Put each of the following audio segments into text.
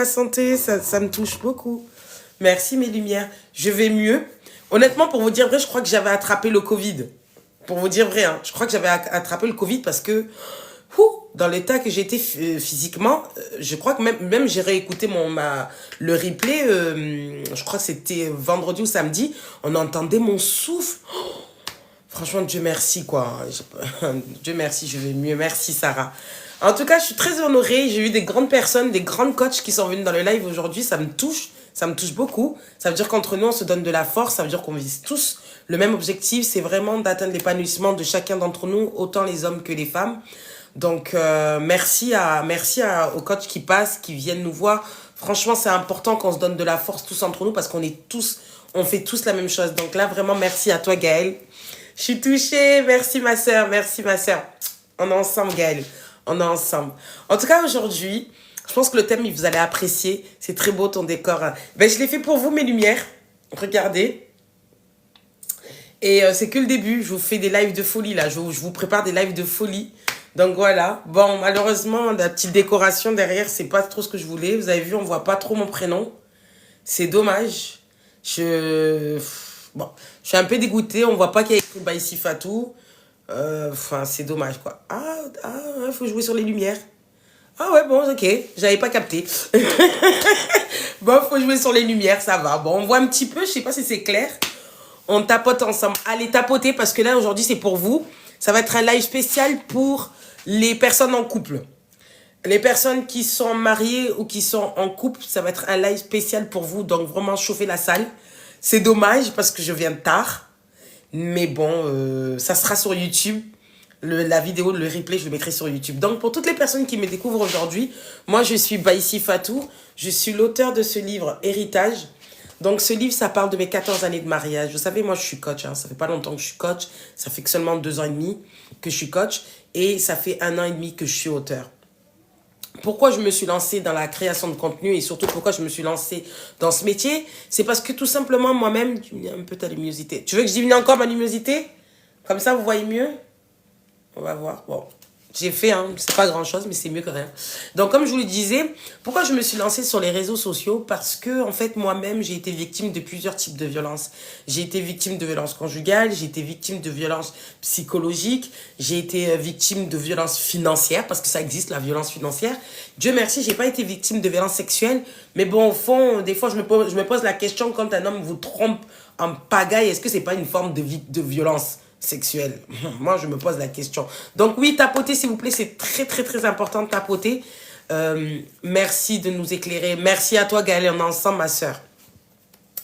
ma santé, ça me touche beaucoup. Merci mes lumières. Je vais mieux. Honnêtement, pour vous dire vrai, je crois que j'avais attrapé le Covid. Pour vous dire vrai, hein, je crois que j'avais attrapé le Covid parce que dans l'état que j'étais physiquement, je crois que même j'ai réécouté le replay, je crois que c'était vendredi ou samedi, on entendait mon souffle. Franchement, Dieu merci, quoi. Dieu merci, je vais mieux. Merci, Sarah. En tout cas, je suis très honorée. J'ai eu des grandes personnes, des grandes coachs qui sont venus dans le live aujourd'hui. Ça me touche. Ça me touche beaucoup. Ça veut dire qu'entre nous, on se donne de la force. Ça veut dire qu'on vise tous le même objectif. C'est vraiment d'atteindre l'épanouissement de chacun d'entre nous, autant les hommes que les femmes. Donc, merci aux coachs qui passent, qui viennent nous voir. Franchement, c'est important qu'on se donne de la force tous entre nous parce on fait tous la même chose. Donc là, vraiment, merci à toi, Gaëlle. Je suis touchée. Merci, ma sœur. Merci, ma sœur. On est ensemble, Gaëlle. On est ensemble. En tout cas, aujourd'hui, je pense que le thème, vous allez apprécier. C'est très beau, ton décor. Ben, je l'ai fait pour vous, mes lumières. Regardez. Et c'est que le début. Je vous fais des lives de folie, là. Je vous prépare des lives de folie. Donc, voilà. Bon, malheureusement, la petite décoration derrière, c'est pas trop ce que je voulais. Vous avez vu, on voit pas trop mon prénom. C'est dommage. Bon, je suis un peu dégoûtée. On voit pas qu'il y a écrit Baïsi Fatou. Enfin, c'est dommage, quoi. Il faut jouer sur les lumières. Ah ouais, bon, ok. J'avais pas capté. Bon, faut jouer sur les lumières, ça va. Bon, on voit un petit peu. Je sais pas si c'est clair. On tapote ensemble. Allez, tapoter parce que là, aujourd'hui, c'est pour vous. Ça va être un live spécial pour les personnes en couple. Les personnes qui sont mariées ou qui sont en couple, ça va être un live spécial pour vous. Donc, vraiment, chauffer la salle. C'est dommage parce que je viens tard. Mais bon, ça sera sur YouTube. La vidéo, le replay, je le mettrai sur YouTube. Donc, pour toutes les personnes qui me découvrent aujourd'hui, moi, je suis Baïsi Fatou. Je suis l'auteur de ce livre, Héritage. Donc, ce livre, ça parle de mes 14 années de mariage. Vous savez, moi, je suis coach. Hein. Ça fait pas longtemps que je suis coach. Ça fait que seulement 2 ans et demi que je suis coach. Et ça fait 1 an et demi que je suis auteur. Pourquoi je me suis lancée dans la création de contenu et surtout pourquoi je me suis lancée dans ce métier, c'est parce que tout simplement moi-même, tu me dis un peu ta luminosité. Tu veux que je diminue encore ma luminosité? Comme ça, vous voyez mieux? On va voir. Bon, j'ai fait, hein, c'est pas grand-chose, mais c'est mieux que rien. Donc, comme je vous le disais, pourquoi je me suis lancée sur les réseaux sociaux? Parce que, en fait, moi-même, j'ai été victime de plusieurs types de violences. J'ai été victime de violences conjugales, j'ai été victime de violences psychologiques, j'ai été victime de violences financières, parce que ça existe, la violence financière. Dieu merci, j'ai pas été victime de violences sexuelles, mais bon, au fond, des fois, je me pose la question, quand un homme vous trompe en pagaille, est-ce que c'est pas une forme de violence sexuelle? Moi, je me pose la question. Donc oui, tapoter, s'il vous plaît, c'est très, très, très important de tapoter. Merci de nous éclairer. Merci à toi, Gaëlle, on est ensemble, ma sœur.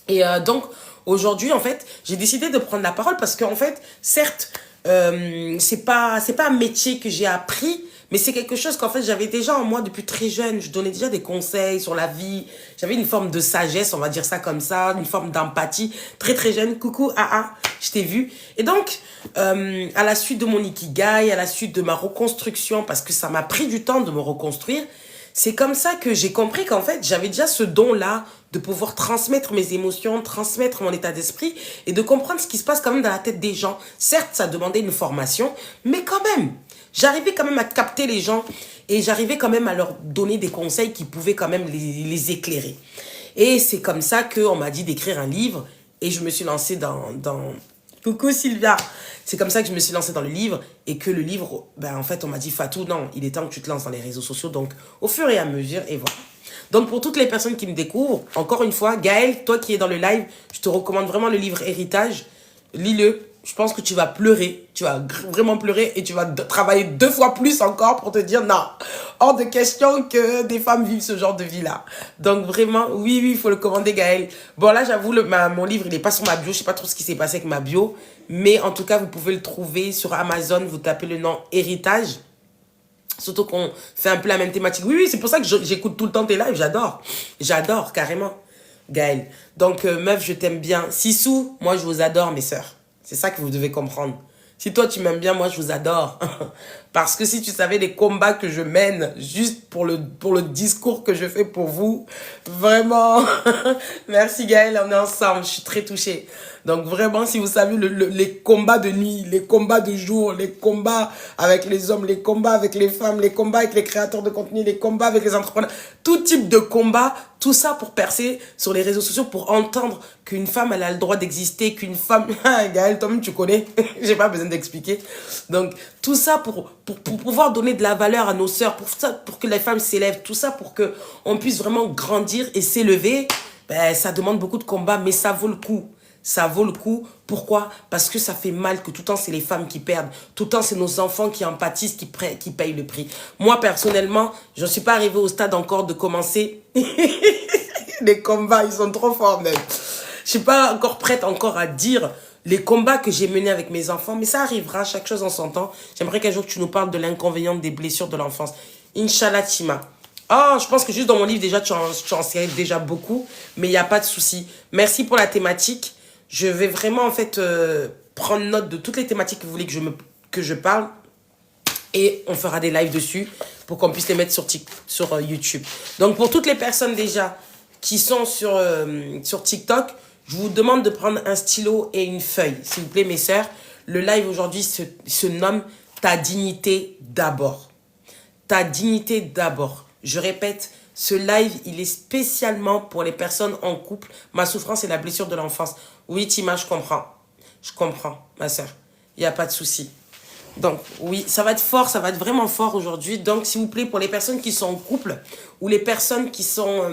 Et donc, aujourd'hui, en fait, j'ai décidé de prendre la parole parce qu'en fait, certes, c'est pas un métier que j'ai appris, mais c'est quelque chose qu'en fait, j'avais déjà en moi depuis très jeune. Je donnais déjà des conseils sur la vie. J'avais une forme de sagesse, on va dire ça comme ça, une forme d'empathie. Très, très jeune. Coucou, je t'ai vu. Et donc, à la suite de mon ikigai, à la suite de ma reconstruction, parce que ça m'a pris du temps de me reconstruire, c'est comme ça que j'ai compris qu'en fait, j'avais déjà ce don-là de pouvoir transmettre mes émotions, transmettre mon état d'esprit et de comprendre ce qui se passe quand même dans la tête des gens. Certes, ça demandait une formation, mais quand même, j'arrivais quand même à capter les gens et j'arrivais quand même à leur donner des conseils qui pouvaient quand même les éclairer. Et c'est comme ça qu'on m'a dit d'écrire un livre et je me suis lancée dans... Coucou Sylvia. C'est comme ça que je me suis lancée dans le livre et que le livre, ben en fait, on m'a dit Fatou, non, il est temps que tu te lances dans les réseaux sociaux. Donc, au fur et à mesure, et voilà. Donc, pour toutes les personnes qui me découvrent, encore une fois, Gaëlle, toi qui es dans le live, je te recommande vraiment le livre Héritage. Lis-le. Je pense que tu vas pleurer. Tu vas vraiment pleurer et tu vas travailler 2 fois plus encore pour te dire non, hors de question que des femmes vivent ce genre de vie-là. Donc, vraiment, oui, il faut le commander, Gaëlle. Bon, là, j'avoue, mon livre, il n'est pas sur ma bio. Je ne sais pas trop ce qui s'est passé avec ma bio. Mais en tout cas, vous pouvez le trouver sur Amazon. Vous tapez le nom Héritage. Surtout qu'on fait un peu la même thématique. Oui, c'est pour ça que j'écoute tout le temps tes lives. J'adore. J'adore, carrément, Gaëlle. Donc, meuf, je t'aime bien. Sissou, moi, je vous adore, mes sœurs. C'est ça que vous devez comprendre. Si toi, tu m'aimes bien, moi, je vous adore. Parce que si tu savais les combats que je mène juste pour le discours que je fais pour vous, vraiment, merci Gaël, on est ensemble, je suis très touchée. Donc vraiment, si vous savez les combats de nuit, les combats de jour, les combats avec les hommes, les combats avec les femmes, les combats avec les créateurs de contenu, les combats avec les entrepreneurs, tout type de combat, tout ça pour percer sur les réseaux sociaux, pour entendre qu'une femme, elle a le droit d'exister, qu'une femme... Gaël, toi-même, tu connais, j'ai pas besoin d'expliquer. Donc, tout ça pour pouvoir donner de la valeur à nos sœurs, pour que les femmes s'élèvent, tout ça pour qu'on puisse vraiment grandir et s'élever, ben, ça demande beaucoup de combats, mais ça vaut le coup. Ça vaut le coup. Pourquoi? Parce que ça fait mal que tout le temps, c'est les femmes qui perdent. Tout le temps, c'est nos enfants qui en pâtissent, qui payent le prix. Moi, personnellement, je ne suis pas arrivée au stade encore de commencer les combats. Ils sont trop forts, même. Je ne suis pas encore prête à dire les combats que j'ai menés avec mes enfants. Mais ça arrivera, chaque chose en son temps. J'aimerais qu'un jour, tu nous parles de l'inconvénient des blessures de l'enfance. Inch'Allah, Tima. Oh, je pense que juste dans mon livre, déjà, tu en sais déjà beaucoup. Mais il n'y a pas de souci. Merci pour la thématique. Je vais vraiment, en fait, prendre note de toutes les thématiques que vous voulez que je parle. Et on fera des lives dessus pour qu'on puisse les mettre sur YouTube. Donc, pour toutes les personnes déjà qui sont sur TikTok, je vous demande de prendre un stylo et une feuille. S'il vous plaît, mes sœurs, le live aujourd'hui se nomme « Ta dignité d'abord ». Ta dignité d'abord. Je répète, ce live, il est spécialement pour les personnes en couple. Ma souffrance et la blessure de l'enfance. Oui, Tima, je comprends. Je comprends, ma soeur. Il n'y a pas de souci. Donc, oui, ça va être fort, ça va être vraiment fort aujourd'hui. Donc, s'il vous plaît, pour les personnes qui sont en couple ou les personnes qui sont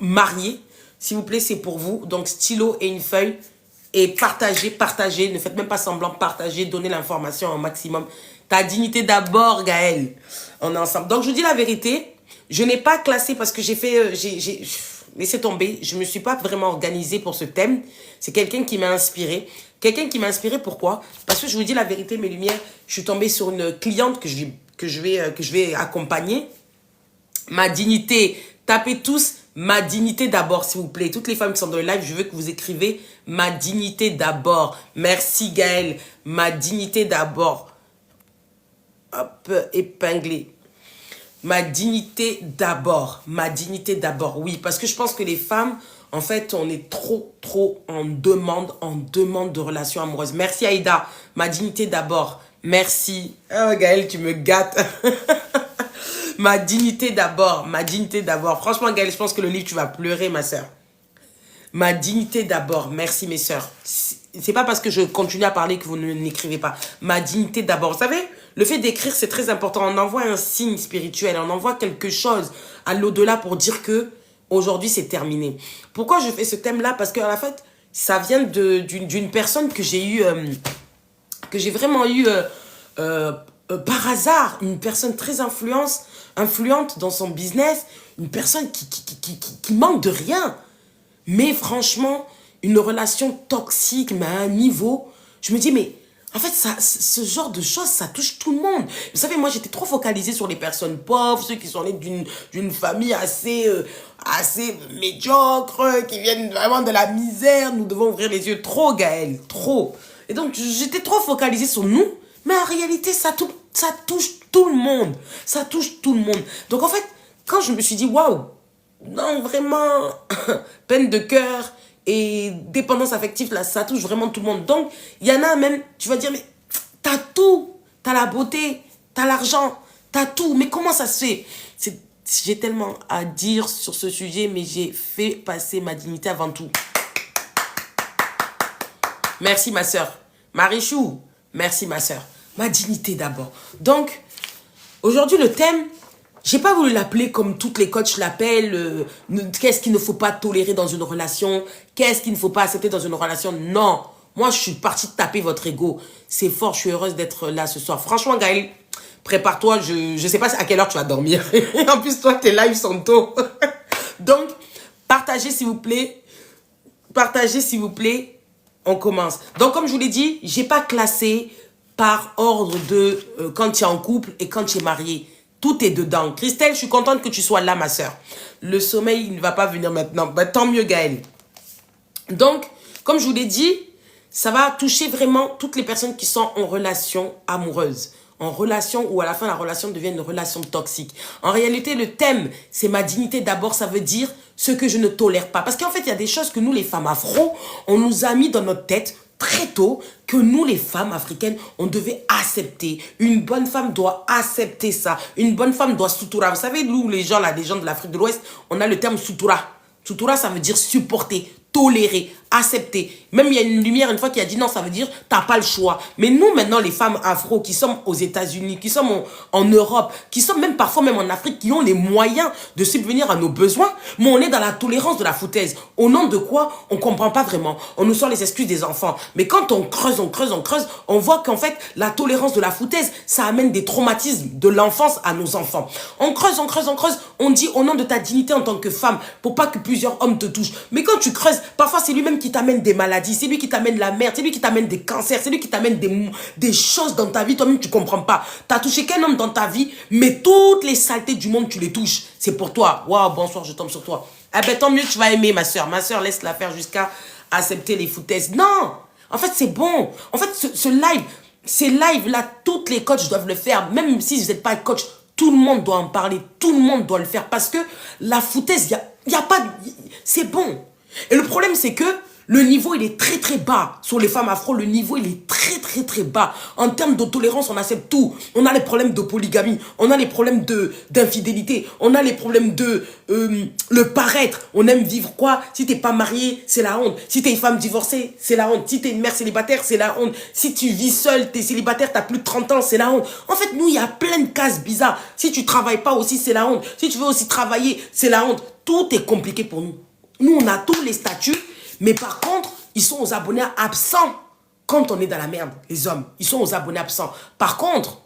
mariées, s'il vous plaît, c'est pour vous. Donc, stylo et une feuille. Et partagez. Ne faites même pas semblant, partagez, donnez l'information au maximum. Ta dignité d'abord, Gaël. On est ensemble. Donc, je vous dis la vérité. Je n'ai pas classé parce que j'ai fait... laissez tomber. Je ne me suis pas vraiment organisée pour ce thème. C'est quelqu'un qui m'a inspiré. Quelqu'un qui m'a inspiré, pourquoi? Parce que je vous dis la vérité, mes lumières. Je suis tombée sur une cliente que je vais accompagner. Ma dignité. Tapez tous ma dignité d'abord, s'il vous plaît. Toutes les femmes qui sont dans le live, je veux que vous écrivez ma dignité d'abord. Merci, Gaël. Ma dignité d'abord. Hop, épinglé. Ma dignité d'abord. Ma dignité d'abord, oui. Parce que je pense que les femmes, en fait, on est trop en demande de relations amoureuses. Merci, Aïda. Ma dignité d'abord. Merci. Oh, Gaël, tu me gâtes. Ma dignité d'abord. Ma dignité d'abord. Franchement, Gaël, je pense que le livre, tu vas pleurer, ma soeur. Ma dignité d'abord. Merci, mes soeurs. C'est pas parce que je continue à parler que vous n'écrivez pas. Ma dignité d'abord. Vous savez, le fait d'écrire, c'est très important. On envoie un signe spirituel. On envoie quelque chose à l'au-delà pour dire que aujourd'hui, c'est terminé. Pourquoi je fais ce thème-là? Parce qu'à la fait, ça vient d'une personne que j'ai eu, que j'ai vraiment eu par hasard. Une personne très influente dans son business. Une personne qui manque de rien. Mais franchement, une relation toxique, mais à un niveau, je me dis, mais en fait, ce genre de choses, ça touche tout le monde. Vous savez, moi, j'étais trop focalisée sur les personnes pauvres, ceux qui sont nés d'une famille assez médiocre, qui viennent vraiment de la misère. Nous devons ouvrir les yeux. Trop, Gaël, trop. Et donc, j'étais trop focalisée sur nous, mais en réalité, ça touche tout le monde. Ça touche tout le monde. Donc, en fait, quand je me suis dit, waouh, non, vraiment, peine de cœur et dépendance affective, là, ça touche vraiment tout le monde. Donc, il y en a même, tu vas dire, mais t'as tout. T'as la beauté, t'as l'argent, t'as tout. Mais comment ça se fait? J'ai tellement à dire sur ce sujet, mais j'ai fait passer ma dignité avant tout. Merci, ma soeur. Marichou, merci, ma soeur. Ma dignité d'abord. Donc, aujourd'hui, le thème... J'ai pas voulu l'appeler comme toutes les coachs l'appellent, qu'est-ce qu'il ne faut pas tolérer dans une relation, qu'est-ce qu'il ne faut pas accepter dans une relation. Non, moi je suis partie de taper votre ego. C'est fort, je suis heureuse d'être là ce soir. Franchement, Gaël, prépare-toi, je sais pas à quelle heure tu vas dormir. En plus, toi, tes lives sont tôt. Donc, partagez s'il vous plaît. Partagez s'il vous plaît. On commence. Donc, comme je vous l'ai dit, j'ai pas classé par ordre de quand tu es en couple et quand tu es marié. Tout est dedans. Christelle, je suis contente que tu sois là, ma soeur. Le sommeil, il ne va pas venir maintenant. Bah, tant mieux, Gaël. Donc, comme je vous l'ai dit, ça va toucher vraiment toutes les personnes qui sont en relation amoureuse. En relation où à la fin la relation devient une relation toxique. En réalité, le thème, c'est ma dignité d'abord, ça veut dire ce que je ne tolère pas. Parce qu'en fait, il y a des choses que nous, les femmes afro, on nous a mis dans notre tête très tôt que nous, les femmes africaines, on devait accepter. Une bonne femme doit accepter ça. Une bonne femme doit sutura. Vous savez, nous, les gens de l'Afrique de l'Ouest, on a le terme sutura. Sutura, ça veut dire supporter, tolérer, accepter. Même il y a une lumière, une fois qui a dit non, ça veut dire t'as pas le choix. Mais nous, maintenant, les femmes afro qui sommes aux États-Unis, qui sommes en Europe, qui sommes même parfois même en Afrique, qui ont les moyens de subvenir à nos besoins, mais on est dans la tolérance de la foutaise. Au nom de quoi? On comprend pas vraiment. On nous sort les excuses des enfants. Mais quand on creuse, on voit qu'en fait, la tolérance de la foutaise, ça amène des traumatismes de l'enfance à nos enfants. On creuse, on dit au nom de ta dignité en tant que femme, pour pas que plusieurs hommes te touchent. Mais quand tu creuses, parfois c'est lui-même qui t'amène des maladies, c'est lui qui t'amène la merde, c'est lui qui t'amène des cancers, c'est lui qui t'amène des choses dans ta vie, toi-même tu comprends pas. T'as touché qu'un homme dans ta vie, mais toutes les saletés du monde tu les touches. C'est pour toi. Waouh, bonsoir, je tombe sur toi. Eh ben tant mieux, tu vas aimer ma soeur. Ma soeur, laisse la faire jusqu'à accepter les foutaises. Non, en fait c'est bon. En fait ces lives-là, toutes les coachs doivent le faire, même si vous n'êtes pas coach. Tout le monde doit en parler, tout le monde doit le faire parce que la foutaise, y a pas, c'est bon. Et le problème, c'est que le niveau, il est très très bas. Sur les femmes afro, le niveau, il est très très très bas. En termes de tolérance, on accepte tout. On a les problèmes de polygamie, on a les problèmes d'infidélité, on a les problèmes de le paraître. On aime vivre quoi? Si t'es pas marié, c'est la honte. Si t'es une femme divorcée, c'est la honte. Si t'es une mère célibataire, c'est la honte. Si tu vis seule, t'es célibataire, t'as plus de 30 ans, c'est la honte. En fait, nous, il y a plein de cases bizarres. Si tu travailles pas aussi, c'est la honte. Si tu veux aussi travailler, c'est la honte. Tout est compliqué pour nous. Nous, on a tous les statuts, mais par contre, ils sont aux abonnés absents quand on est dans la merde, les hommes. Ils sont aux abonnés absents. Par contre,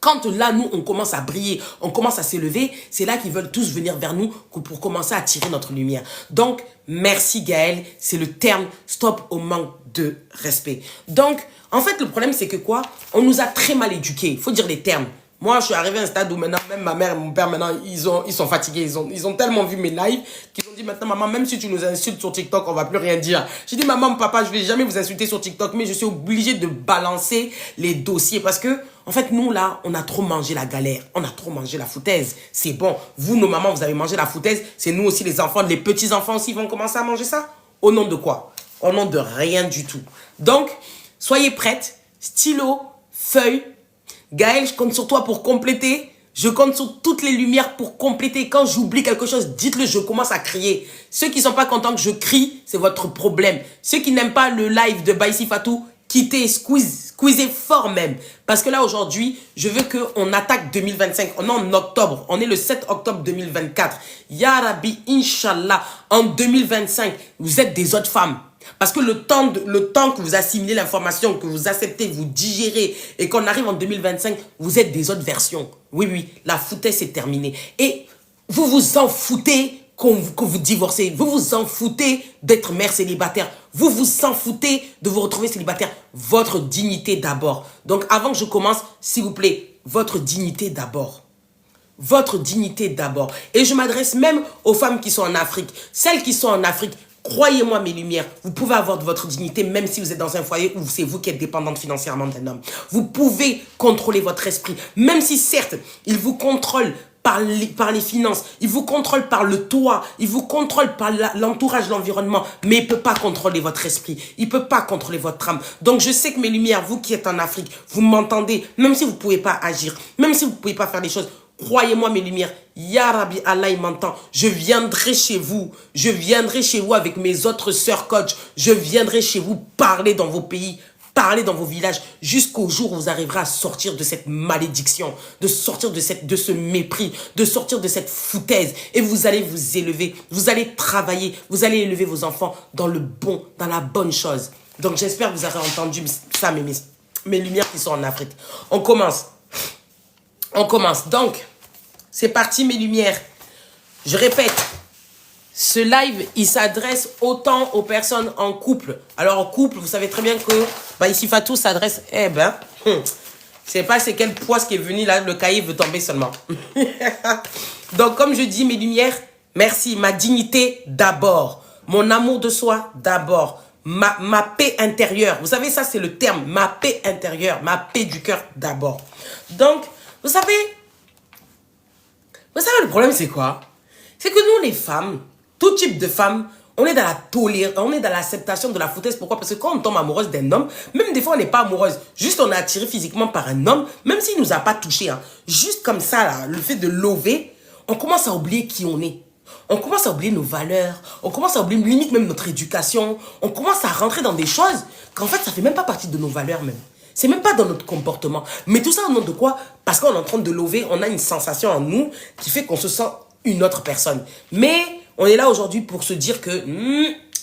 quand là, nous, on commence à briller, on commence à s'élever, c'est là qu'ils veulent tous venir vers nous pour commencer à tirer notre lumière. Donc, merci Gaël, c'est le terme stop au manque de respect. Donc, en fait, le problème, c'est que quoi? On nous a très mal éduqués. Il faut dire les termes. Moi, je suis arrivé à un stade où maintenant, même ma mère et mon père, maintenant, ils sont fatigués. Ils ont tellement vu mes lives qu'ils ont dit maintenant, maman, même si tu nous insultes sur TikTok, on va plus rien dire. J'ai dit, maman, papa, je vais jamais vous insulter sur TikTok, mais je suis obligé de balancer les dossiers parce que, en fait, nous, là, on a trop mangé la galère. On a trop mangé la foutaise. C'est bon. Vous, nos mamans, vous avez mangé la foutaise. C'est nous aussi, les enfants, les petits-enfants aussi vont commencer à manger ça. Au nom de quoi? Au nom de rien du tout. Donc, soyez prêtes. Stylo, feuille. Gaël, je compte sur toi pour compléter. Je compte sur toutes les lumières pour compléter. Quand j'oublie quelque chose, dites-le, je commence à crier. Ceux qui ne sont pas contents que je crie, c'est votre problème. Ceux qui n'aiment pas le live de Baïsi Fatou, quittez, squeezez fort même. Parce que là, aujourd'hui, je veux qu'on attaque 2025. On est en octobre. On est le 7 octobre 2024. Ya Rabbi, Inch'Allah, en 2025, vous êtes des autres femmes. Parce que le temps que vous assimilez l'information, que vous acceptez, vous digérez, et qu'on arrive en 2025, vous êtes des autres versions. Oui, oui, la foutaise est terminée. Et vous vous en foutez que vous divorcez. Vous vous en foutez d'être mère célibataire. Vous vous en foutez de vous retrouver célibataire. Votre dignité d'abord. Donc avant que je commence, s'il vous plaît, votre dignité d'abord. Votre dignité d'abord. Et je m'adresse même aux femmes qui sont en Afrique. Celles qui sont en Afrique, croyez-moi mes lumières, vous pouvez avoir de votre dignité même si vous êtes dans un foyer où c'est vous qui êtes dépendante financièrement d'un homme. Vous pouvez contrôler votre esprit, même si certes, il vous contrôle par les finances, il vous contrôle par le toit, il vous contrôle par l'entourage, l'environnement, mais il ne peut pas contrôler votre esprit, il ne peut pas contrôler votre âme. Donc je sais que mes lumières, vous qui êtes en Afrique, vous m'entendez, même si vous ne pouvez pas agir, même si vous ne pouvez pas faire des choses, croyez-moi mes lumières, Ya Rabbi, Allah il m'entend. Je viendrai chez vous avec mes autres sœurs coach. Je viendrai chez vous parler dans vos pays, parler dans vos villages, jusqu'au jour où vous arriverez à sortir de cette malédiction, de sortir de ce mépris, de sortir de cette foutaise. Et vous allez vous élever, vous allez travailler, vous allez élever vos enfants dans la bonne chose. Donc j'espère que vous avez entendu ça, mes lumières qui sont en Afrique. On commence. Donc, c'est parti mes lumières. Je répète, ce live, il s'adresse autant aux personnes en couple. Alors en couple, vous savez très bien que ici Fatou s'adresse, je sais pas c'est quel poids qui est venu là, le cahier veut tomber seulement. Donc comme je dis mes lumières, merci, ma dignité d'abord. Mon amour de soi d'abord. ma paix intérieure. Vous savez, ça c'est le terme, ma paix intérieure, ma paix du cœur d'abord. Donc, vous savez, le problème c'est quoi? C'est que nous les femmes, tout type de femmes, on est dans la tolérance, on est dans l'acceptation de la foutaise. Pourquoi? Parce que quand on tombe amoureuse d'un homme, même des fois on n'est pas amoureuse, juste on est attiré physiquement par un homme, même s'il ne nous a pas touché, hein, juste comme ça, là, le fait de lever, on commence à oublier qui on est. On commence à oublier nos valeurs, on commence à oublier limite même notre éducation, on commence à rentrer dans des choses qu'en fait ça fait même pas partie de nos valeurs même. C'est même pas dans notre comportement. Mais tout ça au nom de quoi? Parce qu'on est en train de lever, on a une sensation en nous qui fait qu'on se sent une autre personne. Mais on est là aujourd'hui pour se dire que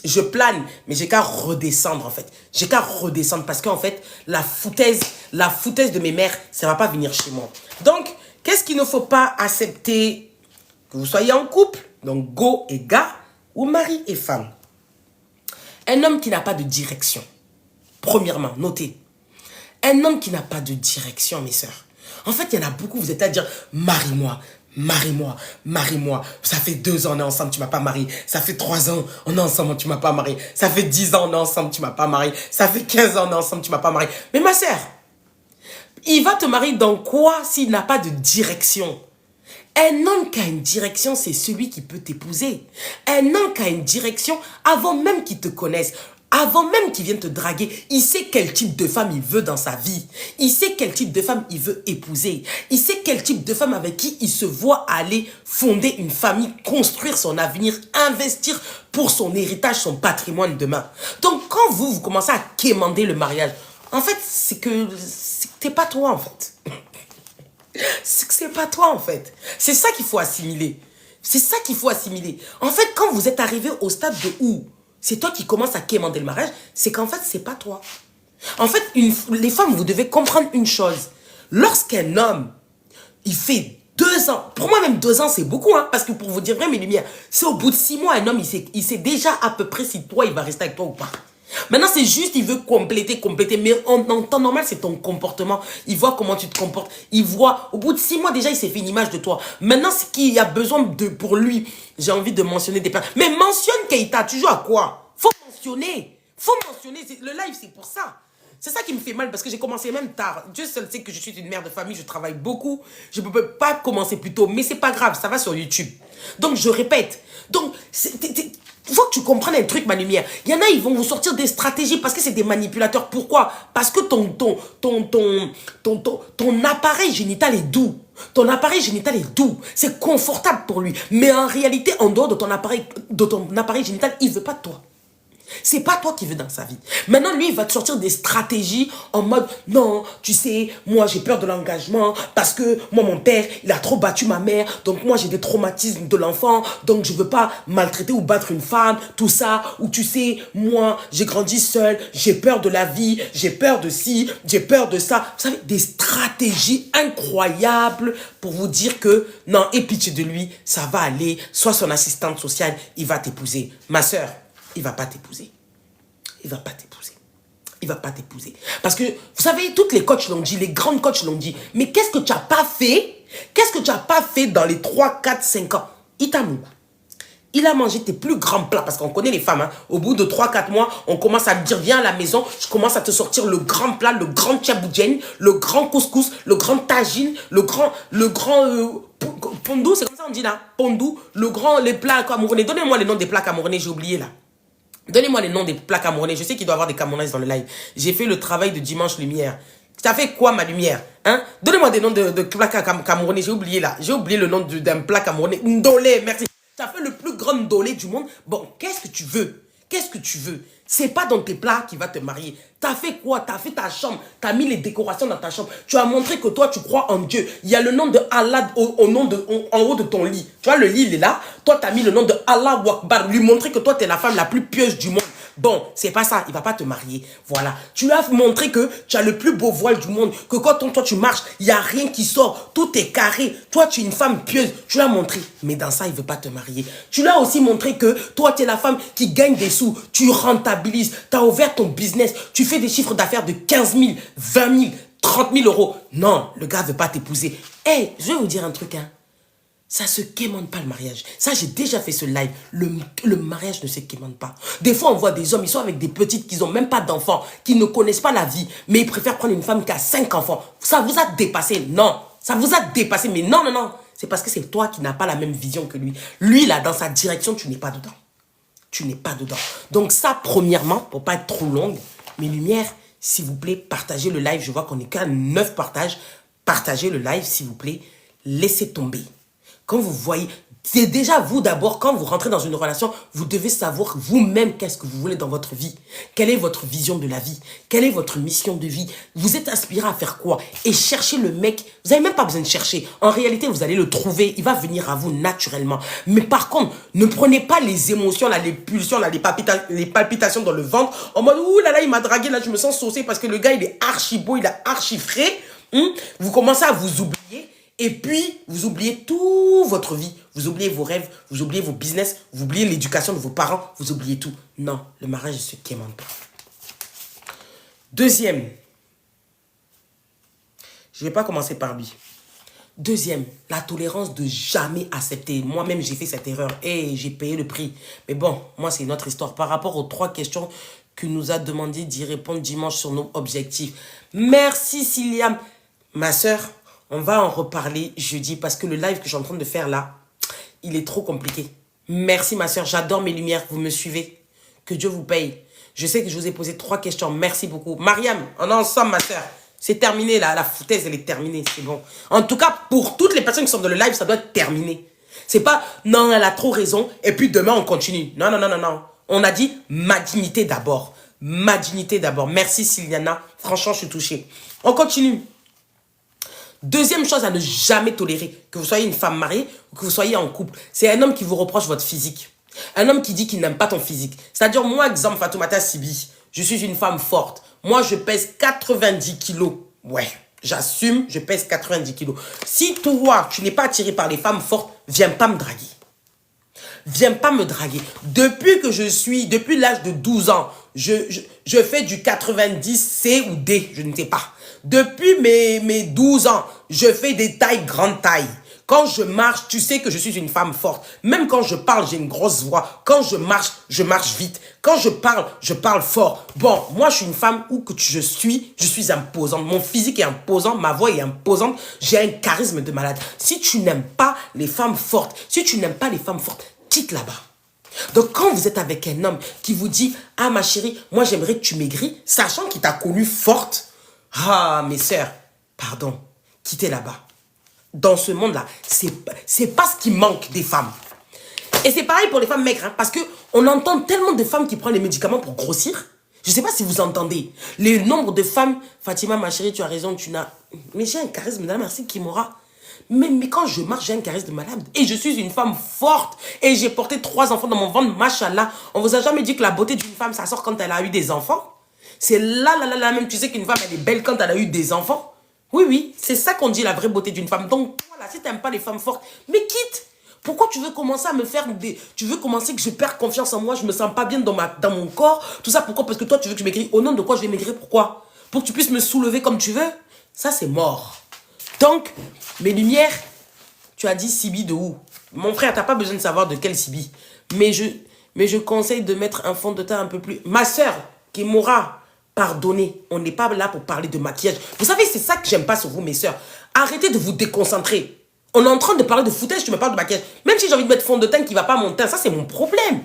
je plane, mais j'ai qu'à redescendre en fait. J'ai qu'à redescendre parce qu'en fait, la foutaise de mes mères, ça va pas venir chez moi. Donc, qu'est-ce qu'il ne faut pas accepter? Que vous soyez en couple, donc go et gars, ou mari et femme. Un homme qui n'a pas de direction. Premièrement, notez. Un homme qui n'a pas de direction, mes sœurs. En fait, il y en a beaucoup, vous êtes à dire, marie-moi, marie-moi, marie-moi. Ça fait 2 ans, on est ensemble, tu m'as pas marié. Ça fait 3 ans, on est ensemble, tu m'as pas marié. Ça fait 10 ans, on est ensemble, tu m'as pas marié. Ça fait 15 ans, on est ensemble, tu m'as pas marié. Mais ma sœur, il va te marier dans quoi s'il n'a pas de direction? Un homme qui a une direction, c'est celui qui peut t'épouser. Un homme qui a une direction, avant même qu'il te connaisse, avant même qu'il vienne te draguer, il sait quel type de femme il veut dans sa vie. Il sait quel type de femme il veut épouser. Il sait quel type de femme avec qui il se voit aller fonder une famille, construire son avenir, investir pour son héritage, son patrimoine demain. Donc quand vous commencez à quémander le mariage, en fait, c'est que c'est pas toi en fait. C'est pas toi en fait. C'est ça qu'il faut assimiler. C'est ça qu'il faut assimiler. En fait, quand vous êtes arrivé au stade de où c'est toi qui commences à quémander le mariage, c'est qu'en fait, c'est pas toi. En fait, les femmes, vous devez comprendre une chose. Lorsqu'un homme, il fait 2 ans, pour moi même 2 ans, c'est beaucoup, hein, parce que pour vous dire vrai, mes lumières, c'est au bout de 6 mois, un homme, il sait déjà à peu près si toi, il va rester avec toi ou pas. Maintenant, c'est juste, il veut compléter. Mais en temps normal, c'est ton comportement. Il voit comment tu te comportes. Il voit, au bout de 6 mois, déjà, il s'est fait une image de toi. Maintenant, ce qu'il y a besoin pour lui, j'ai envie de mentionner des plans. Mais mentionne Keita, tu joues à quoi? Faut mentionner. Le live, c'est pour ça. C'est ça qui me fait mal parce que j'ai commencé même tard. Dieu seul sait que je suis une mère de famille, je travaille beaucoup. Je ne peux pas commencer plus tôt, mais c'est pas grave, ça va sur YouTube. Donc, je répète. Donc, il faut que tu comprennes un truc, ma lumière. Il y en a, ils vont vous sortir des stratégies parce que c'est des manipulateurs. Pourquoi? Parce que ton appareil génital est doux. Ton appareil génital est doux. C'est confortable pour lui. Mais en réalité, en dehors de ton appareil génital, il ne veut pas de toi. C'est pas toi qui veux dans sa vie. Maintenant, lui, il va te sortir des stratégies en mode, non, tu sais, moi, j'ai peur de l'engagement parce que moi, mon père, il a trop battu ma mère. Donc, moi, j'ai des traumatismes de l'enfant. Donc, je veux pas maltraiter ou battre une femme, tout ça. Ou tu sais, moi, j'ai grandi seul. J'ai peur de la vie. J'ai peur de ci. J'ai peur de ça. Vous savez, des stratégies incroyables pour vous dire que, non, aie pitié de lui, ça va aller. Sois son assistante sociale, il va t'épouser. Ma sœur, il ne va pas t'épouser. Il ne va pas t'épouser. Il ne va pas t'épouser. Parce que, vous savez, toutes les coachs l'ont dit, les grandes coachs l'ont dit. Mais qu'est-ce que tu n'as pas fait? Qu'est-ce que tu n'as pas fait dans les 3, 4, 5 ans? Il a mangé tes plus grands plats. Parce qu'on connaît les femmes. Hein. Au bout de 3, 4 mois, on commence à dire, viens à la maison. Je commence à te sortir le grand plat, le grand tchaboudjen, le grand couscous, le grand tagine, le grand pondou, c'est comme ça on dit là. Pondou, les plats camerounais. Donnez-moi les noms des plats camerounais, j'ai oublié là. Donnez-moi les noms des plats camerounais. Je sais qu'il doit y avoir des Camerounaises dans le live. J'ai fait le travail de dimanche lumière. Tu as fait quoi, ma lumière, hein? Donnez-moi des noms de plats camerounais. J'ai oublié là. J'ai oublié le nom d'un plat camerounais. Ndolé, merci. Tu as fait le plus grand ndolé du monde. Bon, qu'est-ce que tu veux? Qu'est-ce que tu veux? C'est pas dans tes plats qui va te marier. Tu as fait quoi? Tu as fait ta chambre. Tu as mis les décorations dans ta chambre. Tu as montré que toi, tu crois en Dieu. Il y a le nom de Allah en haut de ton lit. Tu vois, le lit, il est là. Toi, tu as mis le nom de Allah Wakbar. Lui montrer que toi, tu es la femme la plus pieuse du monde. Bon, c'est pas ça. Il va pas te marier. Voilà. Tu lui as montré que tu as le plus beau voile du monde. Que quand toi, tu marches, il n'y a rien qui sort. Tout est carré. Toi, tu es une femme pieuse. Tu l'as montré. Mais dans ça, il veut pas te marier. Tu lui as aussi montré que toi, tu es la femme qui gagne des sous. Tu rentabilises. Tu as ouvert ton business. Tu fais des chiffres d'affaires de 15 000, 20 000, 30 000 euros. Non, le gars veut pas t'épouser. Hey, je vais vous dire un truc, hein. Ça se quémande pas le mariage. Ça, j'ai déjà fait ce live. Le mariage ne se quémande pas. Des fois, on voit des hommes, ils sont avec des petites qui n'ont même pas d'enfants, qui ne connaissent pas la vie, mais ils préfèrent prendre une femme qui a 5 enfants. Ça vous a dépassé? Non. Ça vous a dépassé, mais non, non, non. C'est parce que c'est toi qui n'as pas la même vision que lui. Lui, là, dans sa direction, tu n'es pas dedans. Tu n'es pas dedans. Donc ça, premièrement, pour pas être trop longue, mes lumières, s'il vous plaît, partagez le live. Je vois qu'on est qu'à 9 partages. Partagez le live, s'il vous plaît. Laissez tomber. Quand vous voyez, c'est déjà vous d'abord, quand vous rentrez dans une relation, vous devez savoir vous-même qu'est-ce que vous voulez dans votre vie. Quelle est votre vision de la vie? Quelle est votre mission de vie? Vous êtes aspiré à faire quoi? Et cherchez le mec, vous n'avez même pas besoin de chercher. En réalité, vous allez le trouver, il va venir à vous naturellement. Mais par contre, ne prenez pas les émotions, là, les pulsions, là, les palpitations dans le ventre, en mode, ouh là là, il m'a dragué, là, je me sens saucé parce que le gars, il est archi beau, il est archi frais. Vous commencez à vous oublier. Et puis, vous oubliez toute votre vie. Vous oubliez vos rêves, vous oubliez vos business, vous oubliez l'éducation de vos parents, vous oubliez tout. Non, le mariage ne se quémande pas. Deuxième, je ne vais pas commencer par lui. Deuxième, la tolérance de jamais accepter. Moi-même, j'ai fait cette erreur et j'ai payé le prix. Mais bon, moi, c'est une autre histoire. Par rapport aux 3 questions que nous a demandé d'y répondre dimanche sur nos objectifs. Merci, Ciliam. Ma soeur, on va en reparler jeudi parce que le live que je suis en train de faire là, il est trop compliqué. Merci, ma soeur. J'adore mes lumières. Vous me suivez. Que Dieu vous paye. Je sais que je vous ai posé 3 questions. Merci beaucoup. Mariam, on est ensemble, ma soeur. C'est terminé, là. La foutaise, elle est terminée. C'est bon. En tout cas, pour toutes les personnes qui sont dans le live, ça doit être terminé. C'est pas, non, elle a trop raison. Et puis demain, on continue. Non, non, non, non, non. On a dit ma dignité d'abord. Ma dignité d'abord. Merci, Sylviana. Franchement, je suis touchée. On continue. Deuxième chose à ne jamais tolérer, que vous soyez une femme mariée ou que vous soyez en couple, c'est un homme qui vous reproche votre physique. Un homme qui dit qu'il n'aime pas ton physique. C'est-à-dire, moi, exemple, Fatoumata Sibi, je suis une femme forte. Moi, je pèse 90 kilos. Ouais, j'assume, je pèse 90 kilos. Si toi, tu n'es pas attiré par les femmes fortes, viens pas me draguer. Viens pas me draguer. Depuis l'âge de 12 ans, je fais du 90 C ou D, je ne sais pas. Depuis mes 12 ans, je fais des tailles grande taille. Quand je marche, tu sais que je suis une femme forte. Même quand je parle, j'ai une grosse voix. Quand je marche vite. Quand je parle fort. Bon, moi, je suis une femme où que je suis imposante. Mon physique est imposant, ma voix est imposante. J'ai un charisme de malade. Si tu n'aimes pas les femmes fortes, quitte là-bas. Donc, quand vous êtes avec un homme qui vous dit « Ah, ma chérie, moi, j'aimerais que tu maigris », sachant qu'il t'a connue forte, ah, mes sœurs, pardon, quittez là-bas. Dans ce monde-là, c'est pas ce qui manque des femmes. Et c'est pareil pour les femmes maigres, hein, parce qu'on entend tellement de femmes qui prennent les médicaments pour grossir. Je ne sais pas si vous entendez. Le nombre de femmes, Fatima, ma chérie, tu as raison, tu n'as... Mais j'ai un charisme de la merci qui m'aura. Mais quand je marche, j'ai un charisme de malade. Et je suis une femme forte. Et j'ai porté 3 enfants dans mon ventre, machallah. On vous a jamais dit que la beauté d'une femme, ça sort quand elle a eu des enfants? C'est là, même, tu sais qu'une femme, elle est belle quand elle a eu des enfants. Oui, oui, c'est ça qu'on dit la vraie beauté d'une femme. Donc, voilà, si tu n'aimes pas les femmes fortes, mais quitte. Pourquoi tu veux commencer à me faire des... Tu veux commencer que je perds confiance en moi, je me sens pas bien dans mon corps. Tout ça, pourquoi? Parce que toi, tu veux que je maigris. Au nom de quoi je vais maigrir? Pourquoi? Pour que tu puisses me soulever comme tu veux? Ça, c'est mort. Donc, mes lumières, tu as dit Sibi de où? Mon frère, tu n'as pas besoin de savoir de quel Sibi. Mais je conseille de mettre un fond de teint un peu plus... Ma soeur, qui m'aura... Pardonnez, on n'est pas là pour parler de maquillage. Vous savez, c'est ça que j'aime pas sur vous, mes sœurs. Arrêtez de vous déconcentrer. On est en train de parler de footage, tu me parles de maquillage. Même si j'ai envie de mettre fond de teint qui ne va pas à mon teint, ça c'est mon problème. Vous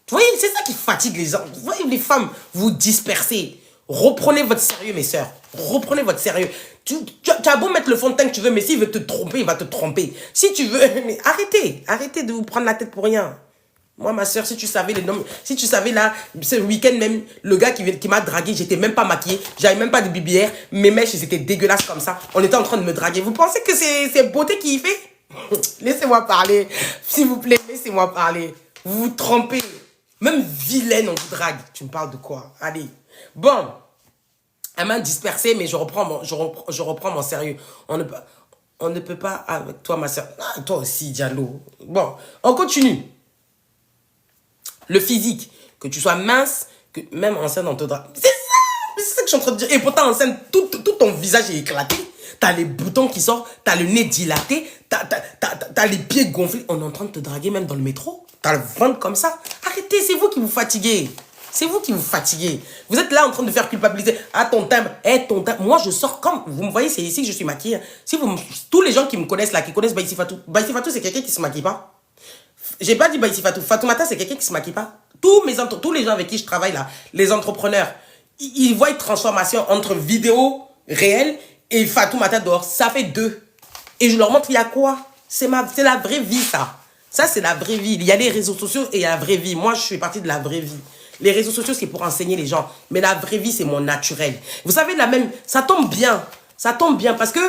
voyez, c'est ça qui fatigue les gens. Vous voyez, les femmes, vous dispersez. Reprenez votre sérieux, mes sœurs. Reprenez votre sérieux. Tu as beau mettre le fond de teint que tu veux, mais s'il veut te tromper, il va te tromper. Si tu veux... Mais arrêtez de vous prendre la tête pour rien. Moi, ma soeur, si tu savais les noms, si tu savais là, ce week-end même, le gars qui m'a dragué, j'étais même pas maquillée, j'avais même pas de BBR, mes mèches, elles étaient dégueulasses comme ça. On était en train de me draguer. Vous pensez que c'est beauté qui y fait? Laissez-moi parler. S'il vous plaît, laissez-moi parler. Vous vous trompez. Même vilaine, on vous drague. Tu me parles de quoi? Allez. Bon. Elle m'a dispersée, mais je reprends mon sérieux. On ne peut pas avec toi, ma soeur. Ah, toi aussi, Diallo. Bon, on continue. Le physique, que tu sois mince, que même enceinte on te drague. C'est ça que je suis en train de dire. Et pourtant enceinte, tout ton visage est éclaté. T'as les boutons qui sortent, t'as le nez dilaté, t'as les pieds gonflés. On est en train de te draguer même dans le métro. T'as le ventre comme ça. Arrêtez, c'est vous qui vous fatiguez. C'est vous qui vous fatiguez. Vous êtes là en train de faire culpabiliser. Ah, ton timbre. Ton timbre. Moi, je sors comme... Vous me voyez, c'est ici que je suis maquillée. Tous les gens qui me connaissent là, qui connaissent Baïsi Fatou. Baïsi Fatou, c'est quelqu'un qui se maquille pas. J'ai pas dit Baïsi Fatou. Fatoumata, c'est quelqu'un qui se maquille pas. Tous les gens avec qui je travaille là, les entrepreneurs, ils voient une transformation entre vidéo réelle et Fatoumata dehors. Ça fait 2. Et je leur montre, il y a quoi? C'est la vraie vie, ça. Ça, c'est la vraie vie. Il y a les réseaux sociaux et il y a la vraie vie. Moi, je fais partie de la vraie vie. Les réseaux sociaux, c'est pour enseigner les gens. Mais la vraie vie, c'est mon naturel. Vous savez, ça tombe bien. Ça tombe bien parce que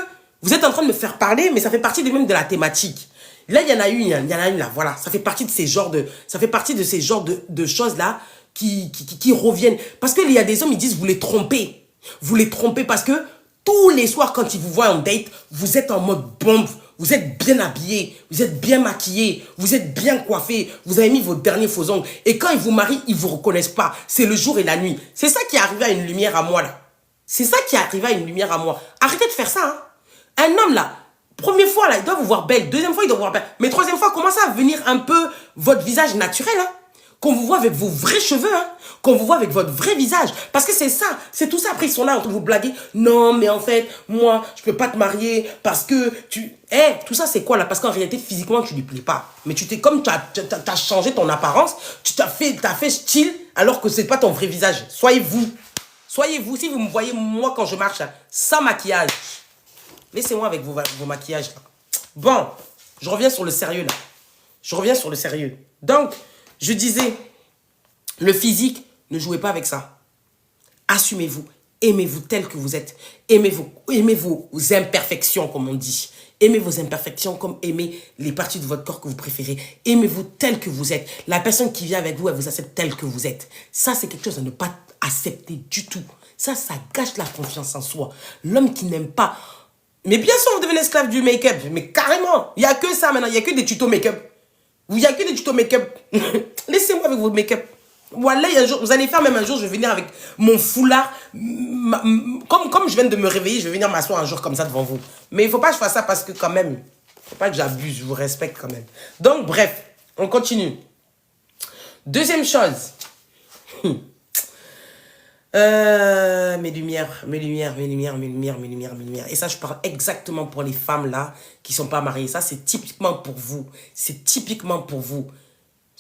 vous êtes en train de me faire parler, mais ça fait partie même de la thématique. Là, il y en a une là. Voilà. Ça fait partie de ces genres de choses-là qui reviennent. Parce qu'il y a des hommes, ils disent, vous les trompez. Vous les trompez parce que tous les soirs, quand ils vous voient en date, vous êtes en mode bombe. Vous êtes bien habillé, vous êtes bien maquillé, vous êtes bien coiffé, vous avez mis vos derniers faux ongles. Et quand ils vous marient, ils ne vous reconnaissent pas. C'est le jour et la nuit. C'est ça qui est arrivé à une lumière à moi, là. C'est ça qui est arrivé à une lumière à moi. Arrêtez de faire ça, hein. Un homme, là, première fois, là, il doit vous voir belle. Deuxième fois, il doit vous voir belle. Mais troisième fois, commencez à venir un peu votre visage naturel, hein. Qu'on vous voit avec vos vrais cheveux, hein. Qu'on vous voit avec votre vrai visage. Parce que c'est ça, c'est tout ça. Après, ils sont là en train de vous blaguer. Non, mais en fait, moi, je peux pas te marier parce que tu... tout ça, c'est quoi là? Parce qu'en réalité, physiquement, tu lui plais pas. Mais comme tu as changé ton apparence, t'as fait style alors que c'est pas ton vrai visage. Soyez vous. Soyez vous. Si vous me voyez, moi, quand je marche, là, sans maquillage. Laissez-moi avec vos maquillages, là. Bon, je reviens sur le sérieux, là. Je reviens sur le sérieux. Donc, je disais, le physique, ne jouez pas avec ça. Assumez-vous. Aimez-vous tel que vous êtes. Aimez vos imperfections, comme on dit. Aimez vos imperfections comme aimez les parties de votre corps que vous préférez. Aimez-vous tel que vous êtes. La personne qui vient avec vous, elle vous accepte tel que vous êtes. Ça, c'est quelque chose à ne pas accepter du tout. Ça gâche la confiance en soi. L'homme qui n'aime pas... Mais bien sûr, vous devenez esclave du make-up. Mais carrément. Il n'y a que ça maintenant. Il n'y a que des tutos make-up. Il n'y a que des tutos make-up. Laissez-moi avec vos make-up. Voilà, un jour, vous allez faire même un jour, je vais venir avec mon foulard. Comme je viens de me réveiller, je vais venir m'asseoir un jour comme ça devant vous. Mais il ne faut pas que je fasse ça parce que quand même, il ne faut pas que j'abuse, je vous respecte quand même. Donc bref, on continue. Deuxième chose. Mes lumières. Et ça, je parle exactement pour les femmes là qui ne sont pas mariées. Ça, c'est typiquement pour vous. C'est typiquement pour vous.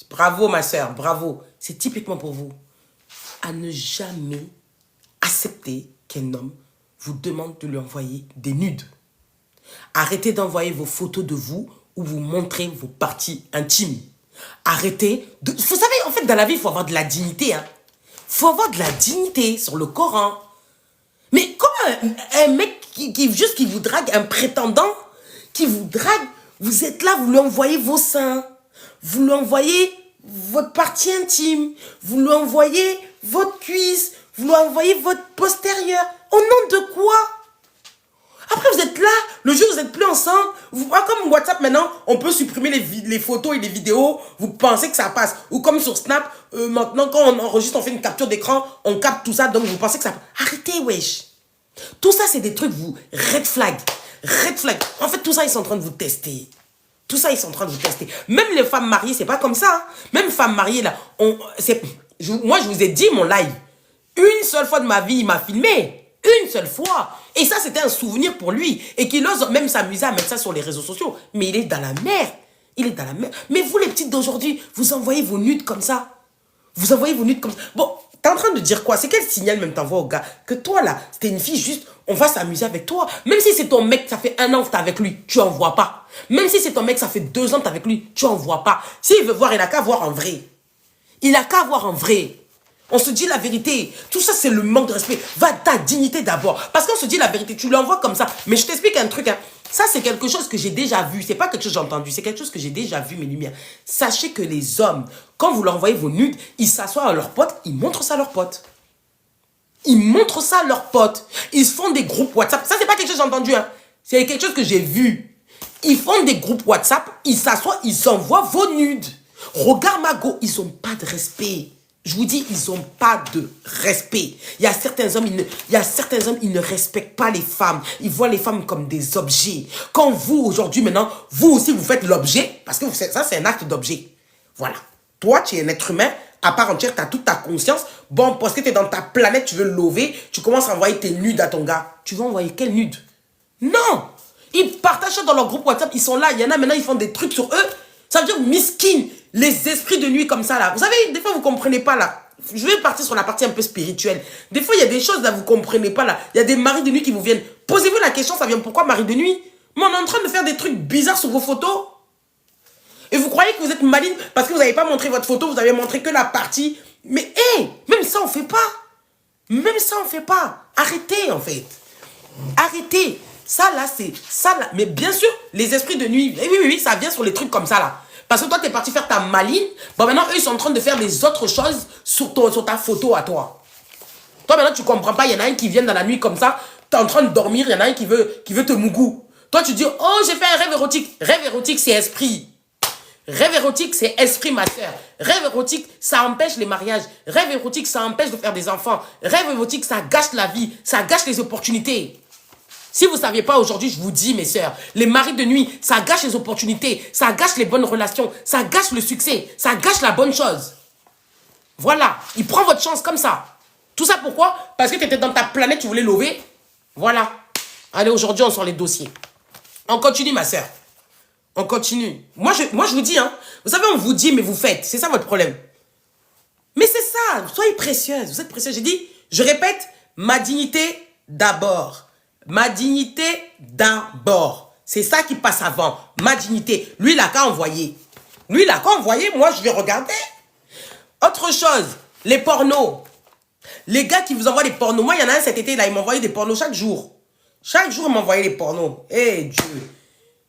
Bravo, ma soeur, bravo. C'est typiquement pour vous. À ne jamais accepter qu'un homme vous demande de lui envoyer des nudes. Arrêtez d'envoyer vos photos de vous où vous montrez vos parties intimes. Arrêtez de... Vous savez, en fait, dans la vie, il faut avoir de la dignité. Hein. Faut avoir de la dignité sur le Coran. Mais comme un mec qui vous drague, un prétendant qui vous drague, vous êtes là, vous lui envoyez vos seins. Vous lui envoyez votre partie intime. Vous lui envoyez votre cuisse. Vous lui envoyez votre postérieur. Au nom de quoi? Après, vous êtes là, le jour où vous n'êtes plus ensemble. Comme WhatsApp maintenant, on peut supprimer les photos et les vidéos. Vous pensez que ça passe. Ou comme sur Snap, maintenant, quand on enregistre, on fait une capture d'écran, on capte tout ça. Donc, vous pensez que ça passe. Arrêtez, wesh. Tout ça, c'est des trucs, red flag. Red flag. En fait, tout ça, ils sont en train de vous tester. Tout ça, ils sont en train de vous tester. Même les femmes mariées, c'est pas comme ça. Hein. Même femmes mariées, là, moi, je vous ai dit, mon live, une seule fois de ma vie, il m'a filmé. Une seule fois. Et ça, c'était un souvenir pour lui. Et qu'il ose même s'amuser à mettre ça sur les réseaux sociaux. Mais il est dans la mer. Il est dans la mer. Mais vous, les petites d'aujourd'hui, vous envoyez vos nudes comme ça. Vous envoyez vos nudes comme ça. Bon, t'es en train de dire quoi? C'est quel signal même t'envoies au gars? Que toi, là, c'était une fille juste, on va s'amuser avec toi. Même si c'est ton mec, ça fait 1 an que t'es avec lui, tu en vois pas. Même si c'est ton mec, ça fait 2 ans que t'es avec lui, tu en vois pas. S'il veut voir, il a qu'à voir en vrai. Il a qu'à voir en vrai. On se dit la vérité. Tout ça, c'est le manque de respect. Va ta dignité d'abord. Parce qu'on se dit la vérité. Tu l'envoies comme ça. Mais je t'explique un truc. Hein. Ça, c'est quelque chose que j'ai déjà vu. C'est pas quelque chose que j'ai entendu. C'est quelque chose que j'ai déjà vu, mes lumières. Sachez que les hommes, quand vous leur envoyez vos nudes, ils s'assoient à leurs potes. Ils montrent ça à leurs potes. Ils montrent ça à leurs potes. Ils font des groupes WhatsApp. Ça, c'est pas quelque chose que j'ai entendu. Hein. C'est quelque chose que j'ai vu. Ils font des groupes WhatsApp. Ils s'assoient. Ils s'envoient vos nudes. Regarde, Mago. Ils n'ont pas de respect. Je vous dis, ils n'ont pas de respect. Il y a certains hommes, ils ne respectent pas les femmes. Ils voient les femmes comme des objets. Quand vous, aujourd'hui, maintenant, vous aussi, vous faites l'objet, parce que ça, c'est un acte d'objet. Voilà. Toi, tu es un être humain, à part entière, tu as toute ta conscience. Bon, parce que tu es dans ta planète, tu veux lever, tu commences à envoyer tes nudes à ton gars. Tu vas envoyer quel nude? Non! Ils partagent ça dans leur groupe WhatsApp, ils sont là. Il y en a maintenant, ils font des trucs sur eux. Ça veut dire miskin, les esprits de nuit comme ça là. Vous savez, des fois vous ne comprenez pas là. Je vais partir sur la partie un peu spirituelle. Des fois, il y a des choses là, vous ne comprenez pas là. Il y a des maris de nuit qui vous viennent. Posez-vous la question, ça vient pourquoi mari de nuit? Mais on est en train de faire des trucs bizarres sur vos photos. Et vous croyez que vous êtes maligne parce que vous n'avez pas montré votre photo, vous avez montré que la partie. Mais hé, même ça on ne fait pas. Même ça on ne fait pas. Arrêtez en fait. Arrêtez. Ça là, c'est ça là. Mais bien sûr, les esprits de nuit, oui, ça vient sur les trucs comme ça là. Parce que toi, tu es parti faire ta maligne. Bon, maintenant, eux, ils sont en train de faire des autres choses sur ta photo à toi. Toi, maintenant, tu comprends pas. Il y en a un qui vient dans la nuit comme ça. Tu es en train de dormir. Il y en a un qui veut te mougou. Toi, tu dis, oh, j'ai fait un rêve érotique. Rêve érotique, c'est esprit. Rêve érotique, c'est esprit, ma soeur. Rêve érotique, ça empêche les mariages. Rêve érotique, ça empêche de faire des enfants. Rêve érotique, ça gâche la vie. Ça gâche les opportunités. Si vous ne saviez pas aujourd'hui, je vous dis, mes sœurs, les maris de nuit, ça gâche les opportunités, ça gâche les bonnes relations, ça gâche le succès, ça gâche la bonne chose. Voilà, il prend votre chance comme ça. Tout ça pourquoi? Parce que tu étais dans ta planète, tu voulais lever. Voilà. Allez, aujourd'hui, on sort les dossiers. On continue, ma sœur. On continue. Moi, je vous dis, hein, vous savez, on vous dit, mais vous faites. C'est ça votre problème. Mais c'est ça, soyez précieuse, vous êtes précieuse. J'ai dit, je répète, ma dignité d'abord. Ma dignité d'abord. C'est ça qui passe avant. Ma dignité. Lui, il a qu'à envoyer. Lui, il a qu'à envoyer. Moi, je vais regarder. Autre chose. Les pornos. Les gars qui vous envoient des pornos. Moi, il y en a un cet été, là, il m'envoyait des pornos chaque jour. Chaque jour, il m'envoyait des pornos. Eh, Dieu.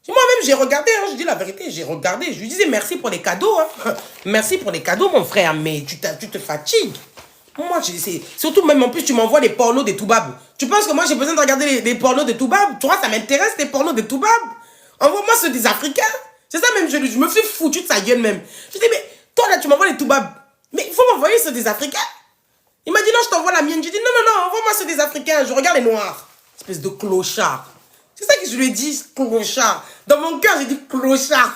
Moi-même, j'ai regardé. Hein, je dis la vérité, j'ai regardé. Je lui disais merci pour les cadeaux. Hein. Merci pour les cadeaux, mon frère. Mais tu te fatigues. Moi, surtout même en plus, tu m'envoies des pornos de Toubab. Tu penses que moi, j'ai besoin de regarder les pornos de Toubab? Tu vois, ça m'intéresse, les pornos de Toubab. Envoie-moi ceux des Africains. C'est ça même, je me suis foutu de sa gueule même. Je dis, mais toi là, tu m'envoies les Toubab. Mais il faut m'envoyer ceux des Africains. Il m'a dit, non, je t'envoie la mienne. Je dis, non, envoie-moi ceux des Africains. Je regarde les noirs. Espèce de clochard. C'est ça que je lui ai dit, clochard. Dans mon cœur, j'ai dit clochard.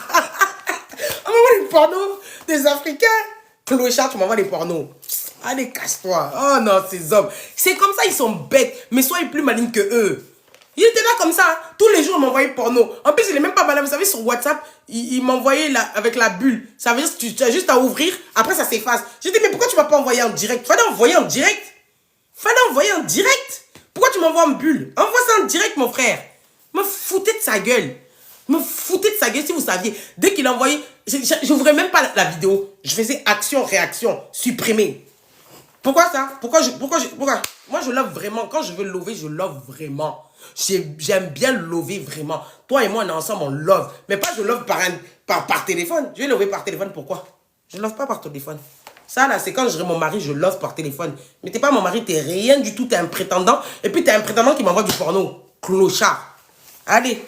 Envoie-moi les pornos des Africains. Clochard, tu m'envoies les pornos. Allez, casse-toi. Oh non, ces hommes. C'est comme ça, ils sont bêtes. Mais soyez plus malignes que eux. Il était là comme ça. Tous les jours, il m'envoyait porno. En plus, il est même pas malin. Vous savez, sur WhatsApp, il m'envoyait avec la bulle. Ça veut dire que tu as juste à ouvrir. Après, ça s'efface. J'ai dit, mais pourquoi tu ne m'as pas envoyé en direct? Fallait envoyer en direct. Fallait envoyer en direct. Pourquoi tu m'envoies en bulle? Envoie ça en direct, mon frère. Me foutez de sa gueule. Me foutez de sa gueule si vous saviez. Dès qu'il a envoyé, j'ouvrais même pas la vidéo. Je faisais action, réaction, supprimer. Pourquoi ça? Pourquoi moi, je love vraiment. Quand je veux lover, je love vraiment. J'aime bien lover vraiment. Toi et moi, on est ensemble, on love. Mais pas je love par téléphone. Je vais lover par téléphone, pourquoi? Je love pas par téléphone. Ça, là, c'est quand je serai mon mari, je love par téléphone. Mais t'es pas mon mari, t'es rien du tout, t'es un prétendant. Et puis, t'es un prétendant qui m'envoie du porno. Clochard. Allez,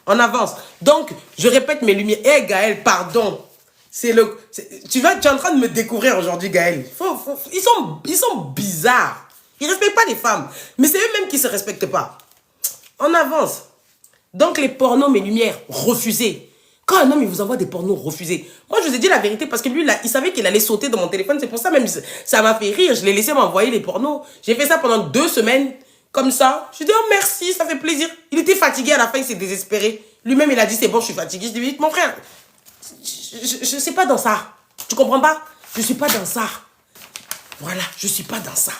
on avance. Donc, je répète mes lumières. Eh, Gaël, pardon. Tu es en train de me découvrir aujourd'hui, Gaël. Ils sont bizarres. Ils ne respectent pas les femmes. Mais c'est eux-mêmes qui ne se respectent pas. On avance. Donc, les pornos, mes lumières, refusés. Quand un homme, il vous envoie des pornos refusés. Moi, je vous ai dit la vérité parce que lui, là, il savait qu'il allait sauter dans mon téléphone. C'est pour ça même, ça m'a fait rire. Je l'ai laissé m'envoyer les pornos. J'ai fait ça pendant 2 semaines. Comme ça. Je dis, oh merci, ça fait plaisir. Il était fatigué à la fin, il s'est désespéré. Lui-même, il a dit, c'est bon, je suis fatigué. Je dis, mon frère, je ne suis pas dans ça. Tu comprends pas? Je ne suis pas dans ça. Voilà, je ne suis pas dans ça.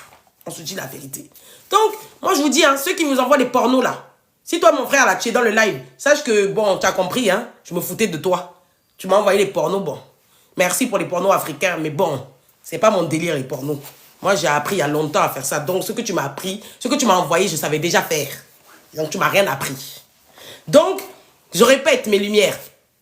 On se dit la vérité. Donc, moi, je vous dis, hein, ceux qui vous envoient les pornos, là, si toi, mon frère, là, tu es dans le live, sache que, bon, tu as compris, hein, je me foutais de toi. Tu m'as envoyé les pornos, bon. Merci pour les pornos africains, mais bon, c'est pas mon délire, les pornos. Moi, j'ai appris il y a longtemps à faire ça. Donc, ce que tu m'as appris, ce que tu m'as envoyé, je savais déjà faire. Donc, tu m'as rien appris. Donc, je répète mes lumières.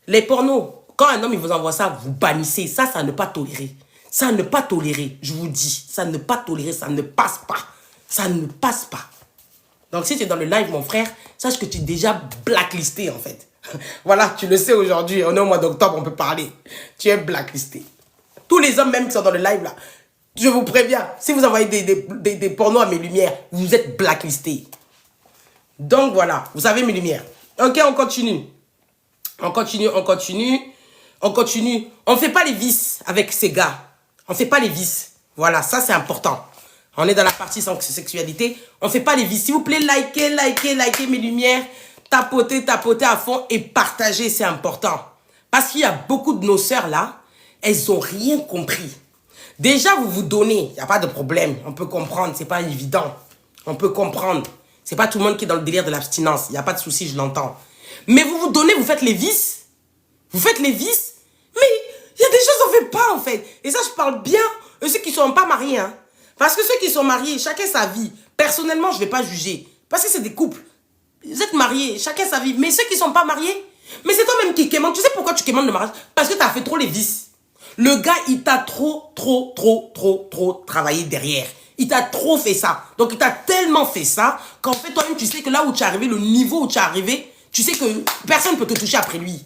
Les pornos, quand un homme il vous envoie ça, vous bannissez. Ça ne pas tolérer. Ça ne pas tolérer. Je vous dis, ça ne pas tolérer, ça ne passe pas. Ça ne passe pas. Donc, si tu es dans le live, mon frère, sache que tu es déjà blacklisté, en fait. Voilà, tu le sais aujourd'hui. On est au mois d'octobre, on peut parler. Tu es blacklisté. Tous les hommes même qui sont dans le live, là, Je vous préviens, si vous envoyez des pornos à mes lumières, vous êtes blacklisté. Donc voilà, vous avez mes lumières. Ok, on continue. On continue. On ne fait pas les vices avec ces gars. On ne fait pas les vices. Voilà, ça c'est important. On est dans la partie sans sexualité. On ne fait pas les vices. S'il vous plaît, likez mes lumières. Tapotez à fond et partagez, c'est important. Parce qu'il y a beaucoup de nos sœurs là, elles n'ont rien compris. Déjà, vous vous donnez, il n'y a pas de problème. On peut comprendre, c'est pas évident. On peut comprendre. C'est pas tout le monde qui est dans le délire de l'abstinence. Il n'y a pas de souci, je l'entends. Mais vous vous donnez, vous faites les vices. Vous faites les vices. Mais il y a des choses qu'on ne fait pas en fait. Et ça, je parle bien de ceux qui ne sont pas mariés. Hein. Parce que ceux qui sont mariés, chacun sa vie. Personnellement, je ne vais pas juger. Parce que c'est des couples. Vous êtes mariés, chacun sa vie. Mais ceux qui ne sont pas mariés, mais c'est toi-même qui quémande. Tu sais pourquoi tu quémandes le mariage? Parce que tu as fait trop les vices. Le gars, il t'a trop travaillé derrière. Il t'a trop fait ça. Donc, il t'a tellement fait ça qu'en fait, toi-même, tu sais que là où tu es arrivé, le niveau où tu es arrivé, tu sais que personne ne peut te toucher après lui.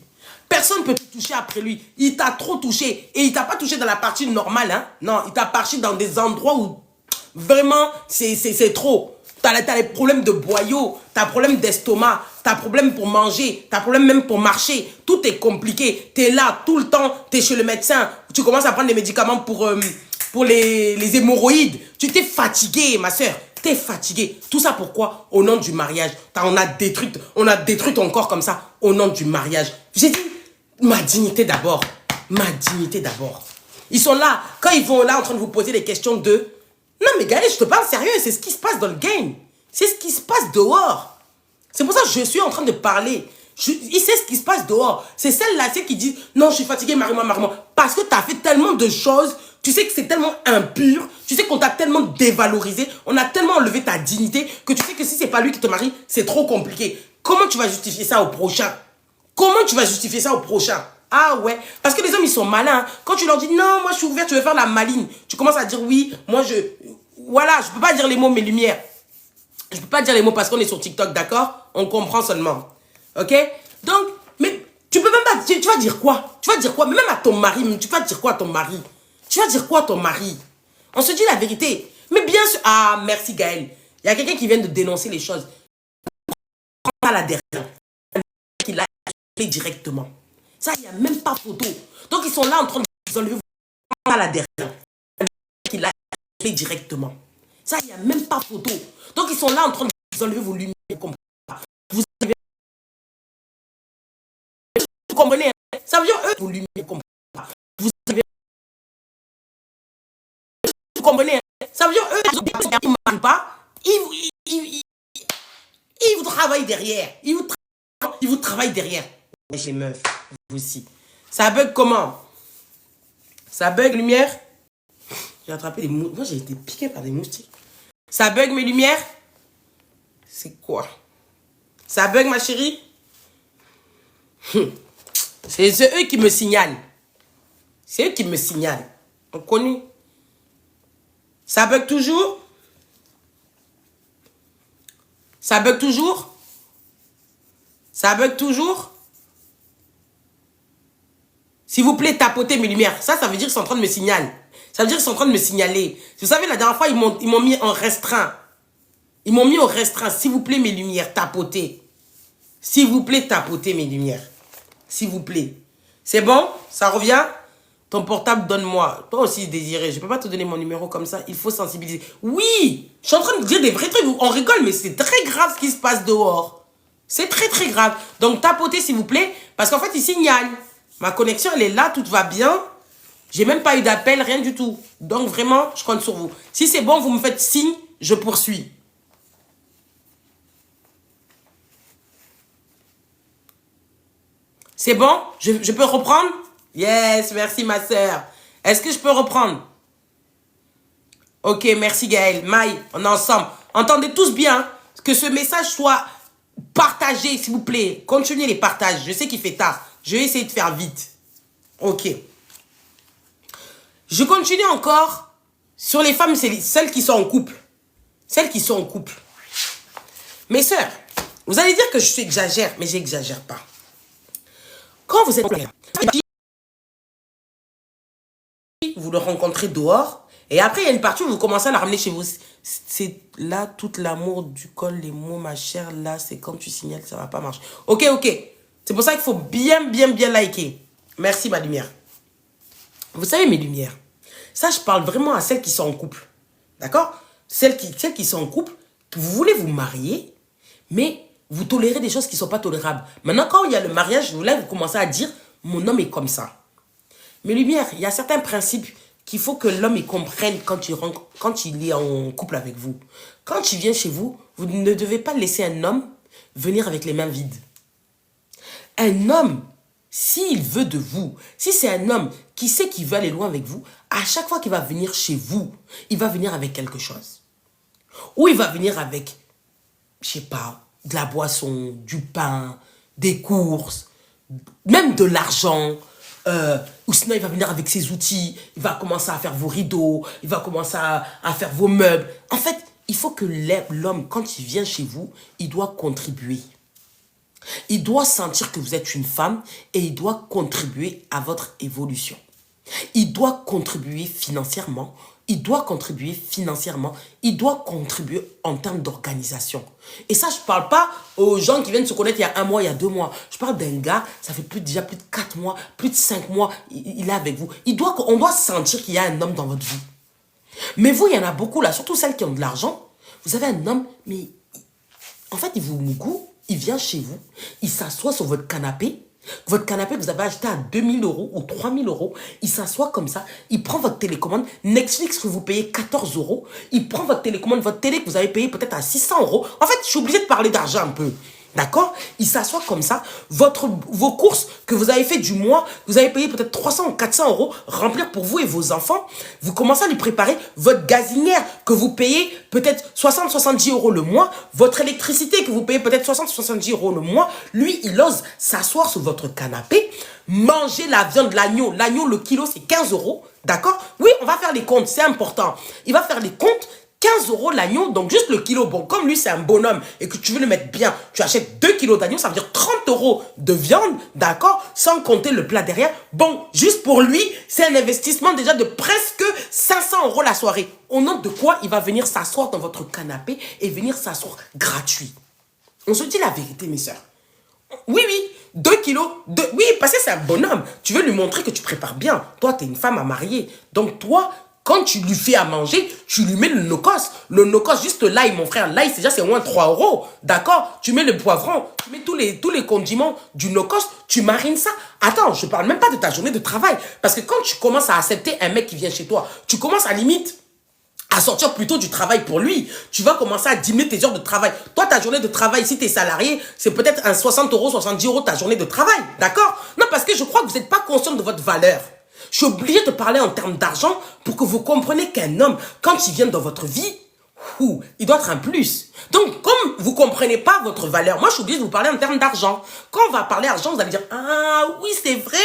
Personne ne peut te toucher après lui. Il t'a trop touché. Et il t'a pas touché dans la partie normale. Hein? Non, il t'a touché dans des endroits où vraiment, c'est trop. T'as les problèmes de boyau, t'as problème d'estomac, t'as problème pour manger, t'as problème même pour marcher. Tout est compliqué. T'es là tout le temps, t'es chez le médecin. Tu commences à prendre des médicaments pour les hémorroïdes. Tu t'es fatigué, ma soeur. T'es fatigué. Tout ça pourquoi? Au nom du mariage. On a détruit ton corps comme ça. Au nom du mariage. J'ai dit, ma dignité d'abord. Ma dignité d'abord. Ils sont là. Quand ils vont là en train de vous poser des questions de... Non, mais gars, je te parle sérieux. C'est ce qui se passe dans le game. C'est ce qui se passe dehors. C'est pour ça que je suis en train de parler. Il sait ce qui se passe dehors. C'est celle-là qui dit, non, je suis fatigué, marie-moi. Parce que tu as fait tellement de choses. Tu sais que c'est tellement impur. Tu sais qu'on t'a tellement dévalorisé. On a tellement enlevé ta dignité que tu sais que si c'est pas lui qui te marie, c'est trop compliqué. Comment tu vas justifier ça au prochain? Comment tu vas justifier ça au prochain? Ah ouais, parce que les hommes, ils sont malins. Quand tu leur dis, non, moi, je suis ouvert, tu veux faire la maligne. Tu commences à dire, oui, moi, voilà, je peux pas dire les mots, mes lumières. Je peux pas dire les mots parce qu'on est sur TikTok, d'accord? On comprend seulement. Ok? Donc, mais tu peux même pas... Tu vas dire quoi? Tu vas dire quoi? Même à ton mari, tu vas dire quoi à ton mari? Tu vas dire quoi à ton mari? On se dit la vérité. Mais bien sûr... Ah, merci Gaël. Il y a quelqu'un qui vient de dénoncer les choses. Prends pas la derrière. Il l'a appelé directement. Ça, il n'y a même pas photo. Donc, ils sont là en train de vous enlever à la derrière. Il l'a appelé directement. Ça, il n'y a même pas photo. Donc, ils sont là en train de vous enlever vos lumières. Vous comprenez? Hein? Ça veut dire, eux, vos lumières. Vous comprenez? Hein? Ça veut dire, eux, ils ne marient pas. Ils vous travaillent derrière. Ils vous travaillent derrière. J'ai meuf, vous aussi. Ça bug comment? Ça bug lumière? J'ai attrapé des moustiques. Moi, j'ai été piqué par des moustiques. Ça bug mes lumières? C'est quoi? Ça bug ma chérie? C'est eux qui me signalent. C'est eux qui me signalent. On connaît. Ça bug toujours? Ça bug toujours? Ça bug toujours? S'il vous plaît, tapotez mes lumières. Ça veut dire qu'ils sont en train de me signaler. Ça veut dire qu'ils sont en train de me signaler. Vous savez, la dernière fois, ils m'ont mis en restreint. Ils m'ont mis en restreint. S'il vous plaît, mes lumières, tapotez. S'il vous plaît, tapotez mes lumières. S'il vous plaît. C'est bon? Ça revient? Ton portable, donne-moi. Toi aussi, Désiré, je ne peux pas te donner mon numéro comme ça. Il faut sensibiliser. Oui! Je suis en train de dire des vrais trucs. On rigole, mais c'est très grave ce qui se passe dehors. C'est très grave. Donc, tapotez, s'il vous plaît. Parce qu'en fait, ils signalent. Ma connexion, elle est là, tout va bien. J'ai même pas eu d'appel, rien du tout. Donc, vraiment, je compte sur vous. Si c'est bon, vous me faites signe, je poursuis. C'est bon? Je peux reprendre? Yes, merci ma soeur. Est-ce que je peux reprendre? Ok, merci Gaël. Maï, on est ensemble. Entendez tous bien que ce message soit partagé, s'il vous plaît. Continuez les partages. Je sais qu'il fait tard. Je vais essayer de faire vite. Ok. Je continue encore sur les femmes, c'est celles qui sont en couple. Celles qui sont en couple. Mes sœurs, vous allez dire que je exagère, mais j'exagère pas. Quand vous êtes... Vous le rencontrez dehors Et après, il y a une partie où vous commencez à la ramener chez vous. C'est là, tout l'amour du col, les mots, ma chère, là, c'est quand tu signales que ça va pas marcher. Ok, ok. C'est pour ça qu'il faut bien, bien, bien liker. Merci, ma lumière. Vous savez, mes lumières, ça, je parle vraiment à celles qui sont en couple. D'accord? Celles qui sont en couple, que vous voulez vous marier, mais vous tolérez des choses qui ne sont pas tolérables. Maintenant, quand il y a le mariage, là, vous commencez à dire, mon homme est comme ça. Mes lumières, il y a certains principes qu'il faut que l'homme comprenne quand il est en couple avec vous. Quand il vient chez vous, vous ne devez pas laisser un homme venir avec les mains vides. Un homme, s'il veut de vous, si c'est un homme qui sait qu'il veut aller loin avec vous, à chaque fois qu'il va venir chez vous, il va venir avec quelque chose. Ou il va venir avec, je sais pas, de la boisson, du pain, des courses, même de l'argent. Ou sinon, il va venir avec ses outils, il va commencer à faire vos rideaux, il va commencer à faire vos meubles. En fait, il faut que l'homme, quand il vient chez vous, il doit contribuer. Il doit sentir que vous êtes une femme et il doit contribuer à votre évolution. Il doit contribuer financièrement. Il doit contribuer en termes d'organisation. Et ça, je ne parle pas aux gens qui viennent se connaître il y a 1 mois, il y a 2 mois. Je parle d'un gars, ça fait déjà plus de 4 mois, plus de 5 mois, il est avec vous. On doit sentir qu'il y a un homme dans votre vie. Mais vous, il y en a beaucoup là, surtout celles qui ont de l'argent. Vous avez un homme, mais en fait, il vous goûte, il vient chez vous, il s'assoit sur votre canapé que vous avez acheté à 2000 € ou 3000 €, il s'assoit comme ça, il prend votre télécommande, Netflix que vous payez 14 €, il prend votre télécommande, votre télé que vous avez payé peut-être à 600 €. En fait, je suis obligé de parler d'argent un peu. D'accord? Il s'assoit comme ça, vos courses que vous avez fait du mois, vous avez payé peut-être 300 ou 400 € remplir pour vous et vos enfants. Vous commencez à lui préparer votre gazinière que vous payez peut-être 60-70 € le mois, votre électricité que vous payez peut-être 60-70 € le mois. Lui, il ose s'asseoir sur votre canapé, manger la viande, l'agneau. L'agneau, le kilo, c'est 15 €. D'accord? Oui, on va faire les comptes, c'est important. Il va faire les comptes. 15 € l'agneau, donc juste le kilo. Bon, comme lui, c'est un bonhomme et que tu veux le mettre bien, tu achètes 2 kilos d'agneau, ça veut dire 30 € de viande, d'accord? Sans compter le plat derrière. Bon, juste pour lui, c'est un investissement déjà de presque 500 € la soirée. Au nom de quoi il va venir s'asseoir dans votre canapé et venir s'asseoir gratuit. On se dit la vérité, mes sœurs. Oui, oui, 2 kilos. Oui, parce que c'est un bonhomme. Tu veux lui montrer que tu prépares bien. Toi, tu es une femme à marier. Donc, toi, quand tu lui fais à manger, tu lui mets le no-cost. Le no-cost, juste l'ail, mon frère. L'ail, déjà, c'est au moins 3 €. D'accord? Tu mets le poivron, tu mets tous les condiments du no-cost, tu marines ça. Attends, je ne parle même pas de ta journée de travail. Parce que quand tu commences à accepter un mec qui vient chez toi, tu commences à limite à sortir plutôt du travail pour lui. Tu vas commencer à diminuer tes heures de travail. Toi, ta journée de travail, si tu es salarié, c'est peut-être un 60 €, 70 € ta journée de travail. D'accord? Non, parce que je crois que vous n'êtes pas conscient de votre valeur. Je suis obligé de parler en termes d'argent pour que vous compreniez qu'un homme, quand il vient dans votre vie, il doit être un plus. Donc, comme vous ne comprenez pas votre valeur, moi, je suis obligé de vous parler en termes d'argent. Quand on va parler d'argent, vous allez dire, ah oui, c'est vrai.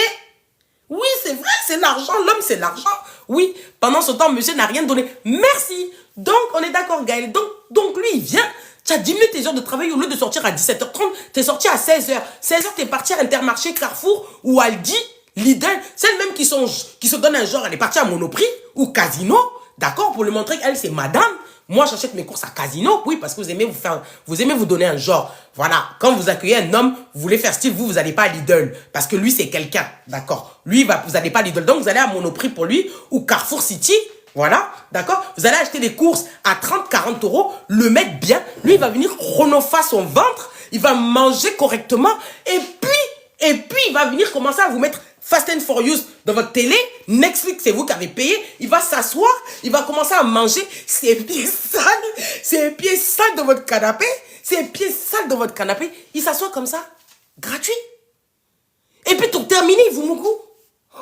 Oui, c'est vrai, c'est l'argent. L'homme, c'est l'argent. Oui, pendant ce temps, monsieur n'a rien donné. Merci. Donc, on est d'accord, Gaël. Donc, lui, il vient. Tu as diminué tes heures de travail. Au lieu de sortir à 17h30, tu es sorti à 16h. 16h, tu es parti à Intermarché, Carrefour ou Aldi, Lidl. Celles même qui se donnent un genre, elle est partie à Monoprix ou Casino. D'accord? Pour lui montrer qu'elle, c'est madame. Moi, j'achète mes courses à Casino, oui, parce que vous aimez vous donner un genre. Voilà, quand vous accueillez un homme, vous voulez faire style, vous n'allez pas à Lidl, parce que lui, c'est quelqu'un, d'accord? Lui, vous n'allez pas à Lidl, donc vous allez à Monoprix pour lui, ou Carrefour City, voilà, d'accord? Vous allez acheter des courses à 30-40 €, le mettre bien, lui, il va venir chronophaser son ventre, il va manger correctement, et puis, il va venir commencer à vous mettre Fast and Furious dans votre télé, Netflix, c'est vous qui avez payé, il va s'asseoir, il va commencer à manger ses pieds sales de votre canapé, il s'assoit comme ça, gratuit. Et puis pour terminer, il vous moukou.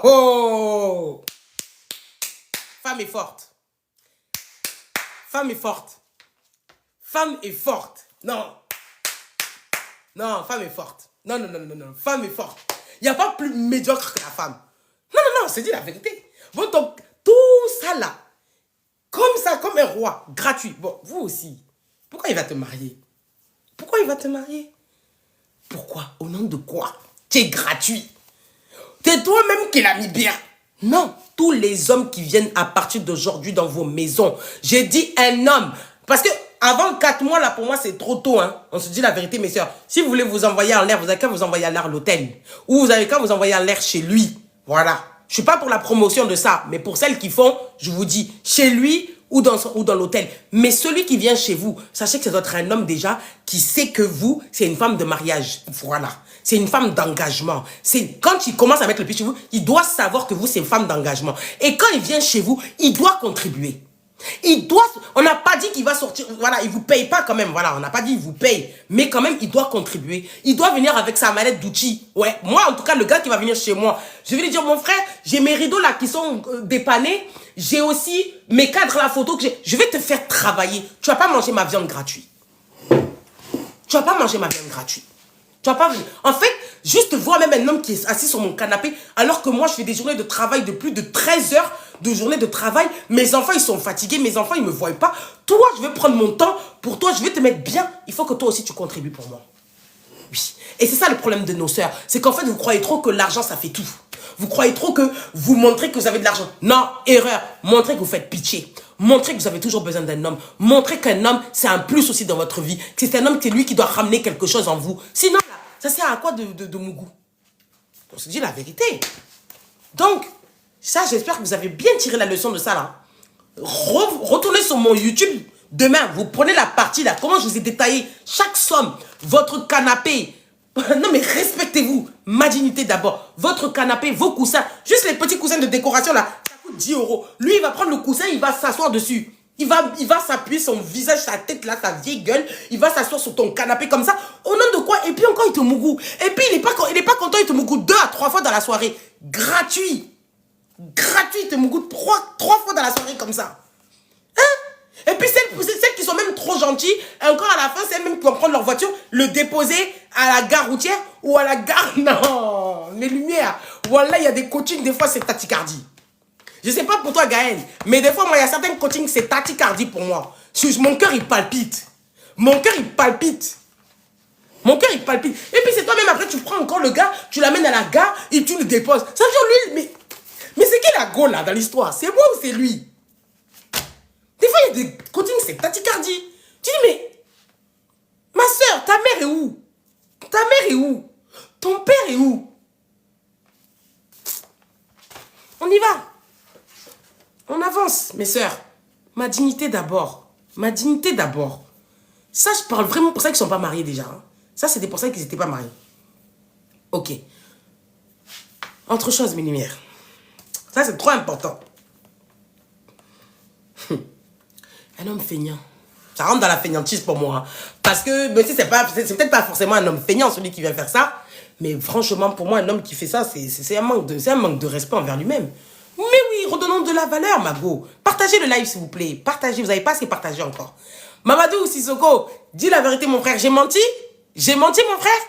Oh! Femme est forte. Femme est forte. Femme est forte. Non. Non, femme est forte. Non, femme est forte. Il n'y a pas plus médiocre que la femme. Non, c'est dit la vérité. Bon, donc, tout ça là, comme ça, comme un roi, gratuit. Bon, vous aussi, pourquoi il va te marier? Pourquoi il va te marier? Pourquoi? Au nom de quoi? Tu es gratuit. C'est toi-même qui l'as mis bien. Non, tous les hommes qui viennent à partir d'aujourd'hui dans vos maisons. J'ai dit un homme. Parce que avant 4 mois, là, pour moi, c'est trop tôt. Hein. On se dit la vérité, mes soeurs. Si vous voulez vous envoyer en l'air, vous avez qu'à vous envoyer en l'air à l'hôtel. Ou vous avez qu'à vous envoyer en l'air chez lui. Voilà. Je suis pas pour la promotion de ça. Mais pour celles qui font, je vous dis, chez lui ou dans l'hôtel. Mais celui qui vient chez vous, sachez que ça doit être un homme déjà qui sait que vous, c'est une femme de mariage. Voilà. C'est une femme d'engagement. C'est quand il commence à mettre le pied chez vous, il doit savoir que vous, c'est une femme d'engagement. Et quand il vient chez vous, il doit contribuer. Il doit, on n'a pas dit qu'il va sortir, voilà, il vous paye pas quand même, voilà, on n'a pas dit il vous paye, mais quand même, il doit contribuer. Il doit venir avec sa mallette d'outils. Ouais, moi, en tout cas, le gars qui va venir chez moi, je vais lui dire, mon frère, j'ai mes rideaux là qui sont dépannés, j'ai aussi mes cadres à la photo que j'ai. Je vais te faire travailler. Tu vas pas manger ma viande gratuite. Tu vas pas manger ma viande gratuite. Tu vas pas venir. En fait, juste voir même un homme qui est assis sur mon canapé, alors que moi, je fais des journées de travail de plus de 13 heures de journée de travail. Mes enfants, ils sont fatigués. Mes enfants, ils me voient pas. Toi, je vais prendre mon temps pour toi. Je vais te mettre bien. Il faut que toi aussi, tu contribues pour moi. Oui. Et c'est ça le problème de nos sœurs. C'est qu'en fait, vous croyez trop que l'argent, ça fait tout. Vous croyez trop que vous montrez que vous avez de l'argent. Non, erreur. Montrez que vous faites pitié. Montrez que vous avez toujours besoin d'un homme. Montrez qu'un homme, c'est un plus aussi dans votre vie. Que c'est un homme qui est lui qui doit ramener quelque chose en vous. Sinon, là, ça sert à quoi de Mougou? On se dit la vérité. Donc, ça, j'espère que vous avez bien tiré la leçon de ça, là. Retournez sur mon YouTube. Demain, vous prenez la partie, là. Comment je vous ai détaillé chaque somme. Votre canapé. Non, mais respectez-vous. Ma dignité d'abord. Votre canapé, vos coussins. Juste les petits coussins de décoration, là. Ça coûte 10 €. Lui, il va prendre le coussin, il va s'asseoir dessus. Il va s'appuyer son visage, sa tête là, sa vieille gueule. Il va s'asseoir sur ton canapé comme ça. Au nom de quoi? Et puis encore, il te mougou. Et puis, il est pas content, il te mougou 2 à 3 fois dans la soirée. Gratuit. Gratuit, il te mougou 3 fois dans la soirée comme ça. Hein? Et puis, celles qui sont même trop gentilles, encore à la fin, c'est même qui vont prendre leur voiture, le déposer à la gare routière ou à la gare... Non, les lumières. Voilà, il y a des coachings, des fois, c'est tachycardie. Je sais pas pour toi, Gaël, mais des fois, moi, il y a certains coachings, c'est tachycardie pour moi. Mon cœur, il palpite. Mon cœur, il palpite. Mon cœur, il palpite. Et puis, c'est toi-même, après, tu prends encore le gars, tu l'amènes à la gare et tu le déposes. Ça veut dire, lui, mais c'est qui la go, là, dans l'histoire? C'est moi ou c'est lui? Des fois, il y a des coachings, c'est tachycardie. Tu dis, mais, ma soeur, ta mère est où? Ta mère est où? Ton père est où? On y va. On avance, mes sœurs. Ma dignité d'abord. Ma dignité d'abord. Ça, je parle vraiment pour ça qu'ils ne sont pas mariés déjà. Hein. Ça, c'était pour ça qu'ils n'étaient pas mariés. Ok. Autre chose, mes lumières. Ça, c'est trop important. Un homme feignant. Ça rentre dans la feignantise pour moi. Hein. Parce que, mais c'est peut-être pas forcément un homme feignant, celui qui vient faire ça. Mais franchement, pour moi, un homme qui fait ça, c'est un manque de respect envers lui-même. Mais oui, redonnons de la valeur, Mago. Partagez le live, s'il vous plaît. Partagez, vous n'avez pas assez partagé encore. Mamadou Sissoko, dis la vérité, mon frère. J'ai menti? J'ai menti, mon frère?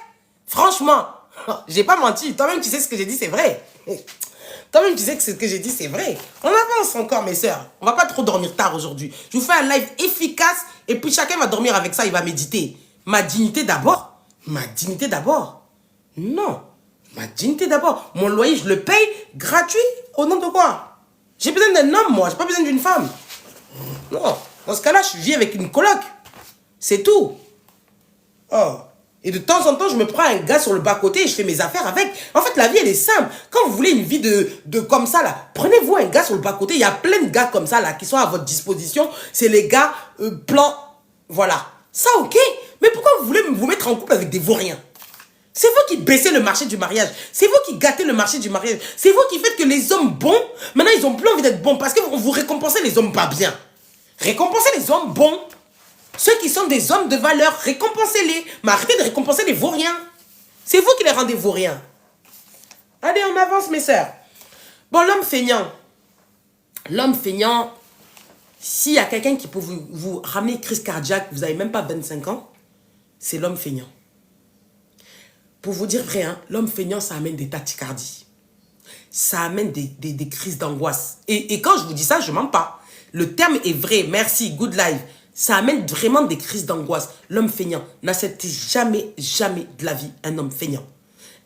Franchement, j'ai pas menti. Toi-même, tu sais ce que j'ai dit, c'est vrai. Toi-même, tu sais que ce que j'ai dit, c'est vrai. On avance encore, mes sœurs. On va pas trop dormir tard aujourd'hui. Je vous fais un live efficace et puis chacun va dormir avec ça, il va méditer. Ma dignité d'abord. Ma dignité d'abord. Non. Ma dignité d'abord. Mon loyer, je le paye gratuit. Au nom de quoi? J'ai besoin d'un homme, moi. J'ai pas besoin d'une femme. Non. Dans ce cas-là, je vis avec une coloc. C'est tout. Oh. Et de temps en temps, je me prends un gars sur le bas-côté et je fais mes affaires avec. En fait, la vie, elle est simple. Quand vous voulez une vie de comme ça, là, prenez-vous un gars sur le bas-côté. Il y a plein de gars comme ça, là, qui sont à votre disposition. C'est les gars blancs. Voilà. Ça, ok. Mais pourquoi vous voulez vous mettre en couple avec des vauriens? C'est vous qui baissez le marché du mariage. C'est vous qui gâtez le marché du mariage. C'est vous qui faites que les hommes bons, maintenant, ils ont plus envie d'être bons parce que vous récompensez les hommes pas bien. Récompensez les hommes bons. Ceux qui sont des hommes de valeur, récompensez-les. Mais arrêtez de récompenser les vauriens. C'est vous qui les rendez vauriens. Allez, on avance, mes sœurs. Bon, l'homme feignant. L'homme feignant, s'il y a quelqu'un qui peut vous ramener une crise cardiaque, vous n'avez même pas 25 ans, c'est l'homme feignant. Pour vous dire vrai, hein, l'homme feignant, ça amène des tachycardies. Ça amène des crises d'angoisse. Et quand je vous dis ça, je ne mens pas. Le terme est vrai. Merci, good life. Ça amène vraiment des crises d'angoisse. L'homme feignant. N'acceptez jamais, jamais de la vie un homme feignant.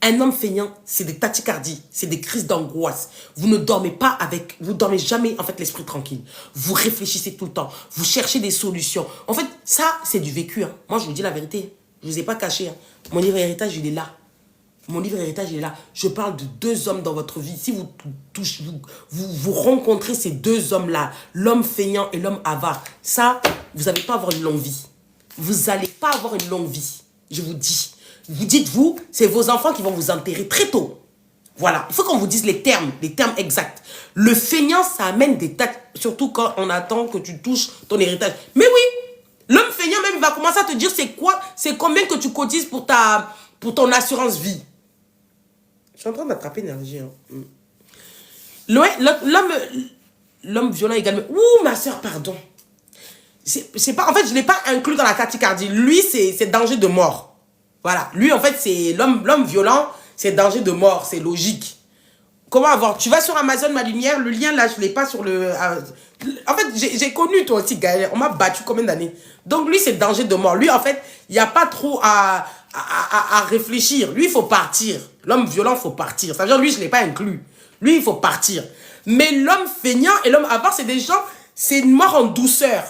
Un homme feignant, c'est des tachycardies, c'est des crises d'angoisse. Vous ne dormez pas avec, vous dormez jamais en fait l'esprit tranquille. Vous réfléchissez tout le temps, vous cherchez des solutions. En fait, ça, c'est du vécu. Hein. Moi, je vous dis la vérité, je ne vous ai pas caché. Hein. Mon livre héritage, il est là. Mon livre héritage, il est là. Je parle de 2 hommes dans votre vie. Si vous touchez, vous rencontrez ces 2 hommes-là, l'homme feignant et l'homme avare, ça, vous n'allez pas avoir une longue vie. Vous n'allez pas avoir une longue vie. Je vous dis. Vous dites-vous, c'est vos enfants qui vont vous enterrer très tôt. Voilà. Il faut qu'on vous dise les termes exacts. Le feignant, ça amène des tas, surtout quand on attend que tu touches ton héritage. Mais oui, l'homme feignant même va commencer à te dire c'est combien que tu cotises pour ton assurance vie. Je suis en train d'attraper l'énergie. Hein. L'homme violent également. Ouh, ma soeur, pardon. C'est pas, en fait, je ne l'ai pas inclus dans la tachycardie. Lui, c'est danger de mort. Voilà. Lui, en fait, c'est l'homme violent, c'est danger de mort. C'est logique. Comment avoir? Tu vas sur Amazon, ma lumière. Le lien, là, je ne l'ai pas sur le... en fait, j'ai connu, toi aussi, Gaël. On m'a battu combien d'années? Donc, lui, c'est danger de mort. Lui, en fait, il n'y a pas trop à réfléchir. Lui, il faut partir. L'homme violent, il faut partir. Ça veut dire, lui, je ne l'ai pas inclus. Lui, il faut partir. Mais l'homme feignant et l'homme avare, c'est des gens... C'est une mort en douceur.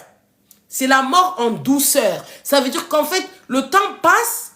C'est la mort en douceur. Ça veut dire qu'en fait, le temps passe,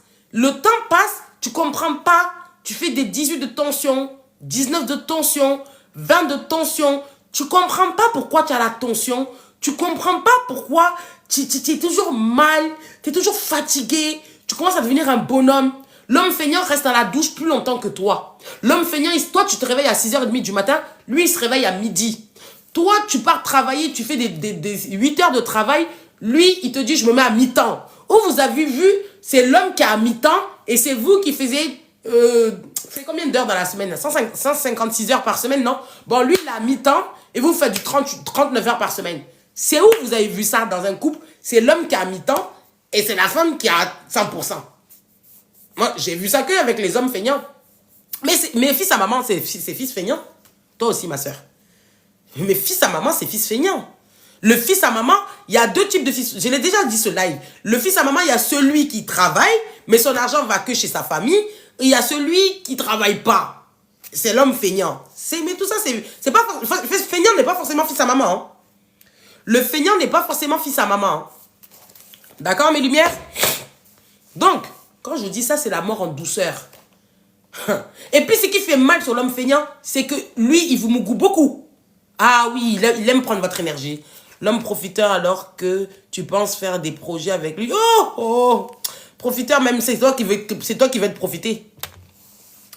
tu comprends pas, tu fais des 18 de tension, 19 de tension, 20 de tension, tu comprends pas pourquoi tu as la tension, tu comprends pas pourquoi tu es toujours mal, tu es toujours fatigué, tu commences à devenir un bonhomme. L'homme feignant reste dans la douche plus longtemps que toi. L'homme feignant, toi, tu te réveilles à 6h30 du matin, lui, il se réveille à midi. Toi, tu pars travailler, tu fais des 8 heures de travail, lui, il te dit, je me mets à mi-temps. Où vous avez vu, c'est l'homme qui est à mi-temps et c'est vous qui faisiez... c'est combien d'heures dans la semaine? 156 heures par semaine, non? Bon, lui, il est à mi-temps et vous faites du 39 heures par semaine. C'est où vous avez vu ça dans un couple? C'est l'homme qui est à mi-temps et c'est la femme qui est à 100%. Moi, j'ai vu ça que avec les hommes feignants. Mais fils à maman, c'est fils feignants. Toi aussi, ma soeur. Mais fils à maman, c'est fils feignant. Le fils à maman, il y a 2 types de fils. Je l'ai déjà dit ce live. Le fils à maman, il y a celui qui travaille, mais son argent va que chez sa famille. Et il y a celui qui ne travaille pas. C'est l'homme feignant. Mais tout ça, c'est pas... Feignant n'est pas forcément fils à maman. Hein. Le feignant n'est pas forcément fils à maman. Hein. D'accord, mes lumières? Donc, quand je dis ça, c'est la mort en douceur. Et puis, ce qui fait mal sur l'homme feignant, c'est que lui, il vous mougoue beaucoup. Ah oui, il aime prendre votre énergie. L'homme profiteur, alors que tu penses faire des projets avec lui. Oh, profiteur, même, c'est toi qui veux te profiter.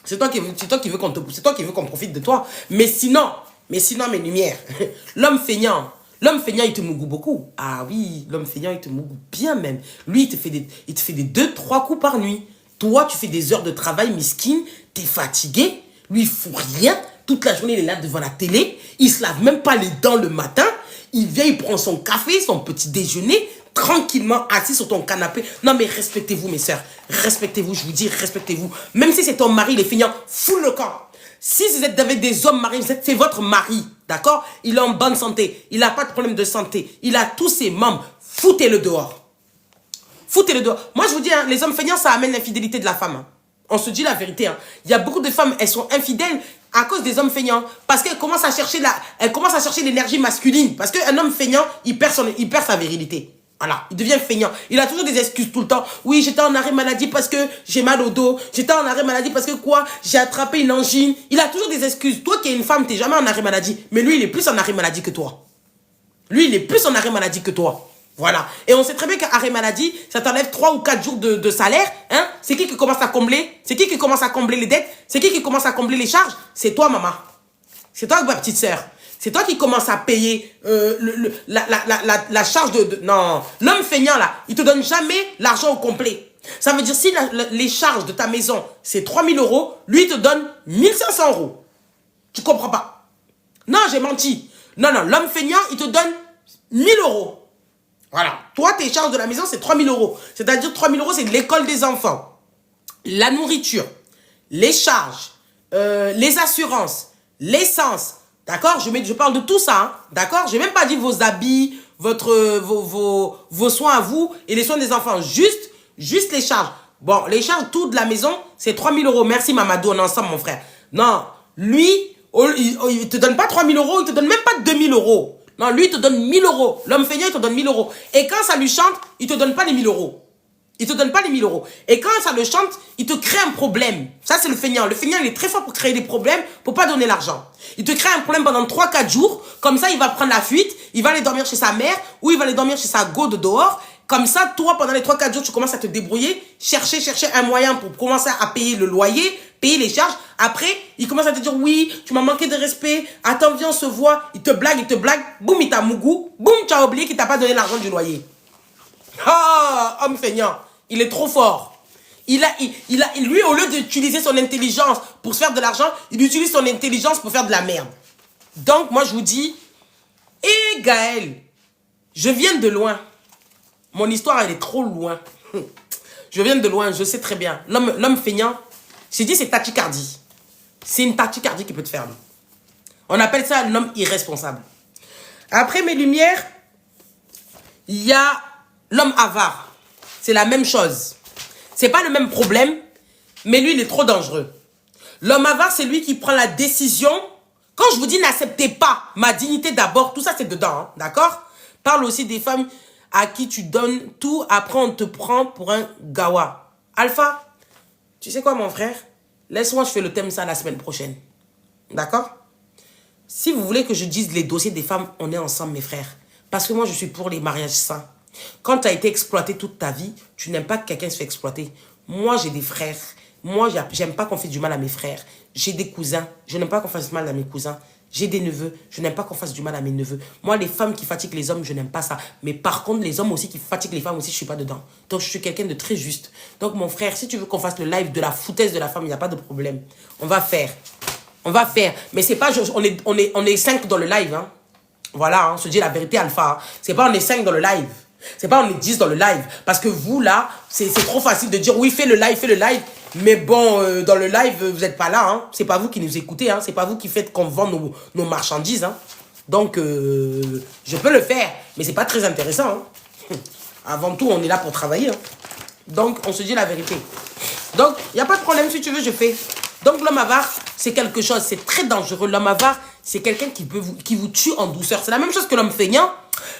C'est toi qui veux qu'on profite de toi. Mais sinon, mes lumières, l'homme feignant, il te mougoue beaucoup. Ah oui, l'homme feignant, il te mougoue bien même. Lui, il te fait des 2-3 coups par nuit. Toi, tu fais des heures de travail, miskin, t'es fatigué. Lui, il fout rien. Toute la journée, il est là devant la télé. Il se lave même pas les dents le matin. Il vient, il prend son café, son petit déjeuner, tranquillement assis sur ton canapé. Non, mais respectez-vous, mes soeurs. Respectez-vous, je vous dis, respectez-vous. Même si c'est ton mari, il est feignant, fous le camp. Si vous êtes avec des hommes mariés, c'est votre mari, d'accord? Il est en bonne santé. Il n'a pas de problème de santé. Il a tous ses membres. Foutez-le dehors. Foutez-le dehors. Moi, je vous dis, hein, les hommes feignants, ça amène l'infidélité de la femme. Hein. On se dit la vérité. Hein. Il y a beaucoup de femmes, elles sont infidèles à cause des hommes feignants. Parce qu'elles commencent à chercher l'énergie masculine. Parce qu'un homme feignant, il perd sa virilité. Voilà, il devient feignant. Il a toujours des excuses tout le temps. Oui, j'étais en arrêt maladie parce que j'ai mal au dos. J'étais en arrêt maladie parce que quoi? J'ai attrapé une angine. Il a toujours des excuses. Toi qui es une femme, t'es jamais en arrêt maladie. Mais lui, il est plus en arrêt maladie que toi. Lui, il est plus en arrêt maladie que toi. Voilà. Et on sait très bien qu'arrêt maladie, ça t'enlève 3 ou 4 jours de salaire. Hein? C'est qui commence à combler? C'est qui commence à combler les dettes? C'est qui commence à combler les charges? C'est toi, maman. C'est toi, ma petite sœur. C'est toi qui commence à payer la charge de... Non. L'homme feignant, là, il te donne jamais l'argent au complet. Ça veut dire, si les charges de ta maison, c'est 3 000 €, lui, il te donne 1 500 €. Tu comprends pas? Non, j'ai menti. Non, l'homme feignant, il te donne 1 000 €. Voilà. Toi, tes charges de la maison, c'est 3 000 €. C'est-à-dire 3 000 €, c'est de l'école des enfants. La nourriture, les charges, les assurances, l'essence. D'accord? Je parle de tout ça. Hein, d'accord? Je n'ai même pas dit vos habits, vos soins à vous et les soins des enfants. Juste les charges. Bon, les charges, tout de la maison, c'est 3 000 euros. Merci Mamadou, on est ensemble, mon frère. Non, lui, il te donne pas 3 000 euros, il te donne même pas 2 000 euros. Non, lui, il te donne 1 000 euros. L'homme feignant, il te donne 1 000 euros. Et quand ça lui chante, il te donne pas les 1 000 euros. Il te donne pas les 1 000 euros. Et quand ça le chante, il te crée un problème. Ça, c'est le feignant. Le feignant, il est très fort pour créer des problèmes, pour pas donner l'argent. Il te crée un problème pendant 3-4 jours. Comme ça, il va prendre la fuite. Il va aller dormir chez sa mère ou il va aller dormir chez sa go de dehors. Comme ça, toi, pendant les 3-4 jours, tu commences à te débrouiller, chercher un moyen pour commencer à payer le loyer, payer les charges. Après, il commence à te dire, oui, tu m'as manqué de respect. Attends, viens, on se voit. Il te blague. Boum, il t'a mougou. Boum, tu as oublié qu'il t'a pas donné l'argent du loyer. Ah, homme feignant. Il est trop fort. Lui, au lieu d'utiliser son intelligence pour se faire de l'argent, il utilise son intelligence pour faire de la merde. Donc, moi, je vous dis, hé, Gaël, je viens de loin. Mon histoire, elle est trop loin. Je viens de loin, je sais très bien. L'homme feignant, j'ai dit, c'est tachycardie. C'est une tachycardie qui peut te faire. On appelle ça l'homme irresponsable. Après mes lumières, il y a l'homme avare. C'est la même chose. C'est pas le même problème, mais lui, il est trop dangereux. L'homme avare, c'est lui qui prend la décision. Quand je vous dis n'acceptez pas ma dignité d'abord, tout ça c'est dedans, hein, d'accord? Parle aussi des femmes à qui tu donnes tout, après on te prend pour un gawa. Alpha, tu sais quoi mon frère? Laisse-moi, je fais le thème ça la semaine prochaine. D'accord? Si vous voulez que je dise les dossiers des femmes, on est ensemble mes frères. Parce que moi je suis pour les mariages sains. Quand tu as été exploité toute ta vie, tu n'aimes pas que quelqu'un se fait exploiter. Moi, j'ai des frères. Moi, j'aime pas qu'on fait du mal à mes frères. J'ai des cousins. Je n'aime pas qu'on fasse du mal à mes cousins. J'ai des neveux. Je n'aime pas qu'on fasse du mal à mes neveux. Moi, les femmes qui fatiguent les hommes, je n'aime pas ça. Mais par contre, les hommes aussi qui fatiguent les femmes aussi, je suis pas dedans. Donc, je suis quelqu'un de très juste. Donc, mon frère, si tu veux qu'on fasse le live de la foutaise de la femme, il n'y a pas de problème. On va faire. On va faire. Mais c'est pas... On est 5 dans le live. Hein. Voilà, hein, on se dit la vérité, Alpha. Hein. C'est pas on est 5 dans le live. C'est pas on est 10 dans le live. Parce que vous, là, c'est trop facile de dire oui, fais le live. Mais bon, dans le live, vous n'êtes pas là. Hein. C'est pas vous qui nous écoutez. Hein. C'est pas vous qui faites qu'on vend nos marchandises. Hein. Donc, je peux le faire. Mais c'est pas très intéressant. Hein. Avant tout, on est là pour travailler. Hein. Donc, on se dit la vérité. Donc, il n'y a pas de problème. Si tu veux, je fais. Donc, l'homme avare, c'est quelque chose. C'est très dangereux. L'homme avare, c'est quelqu'un qui vous tue en douceur. C'est la même chose que l'homme feignant.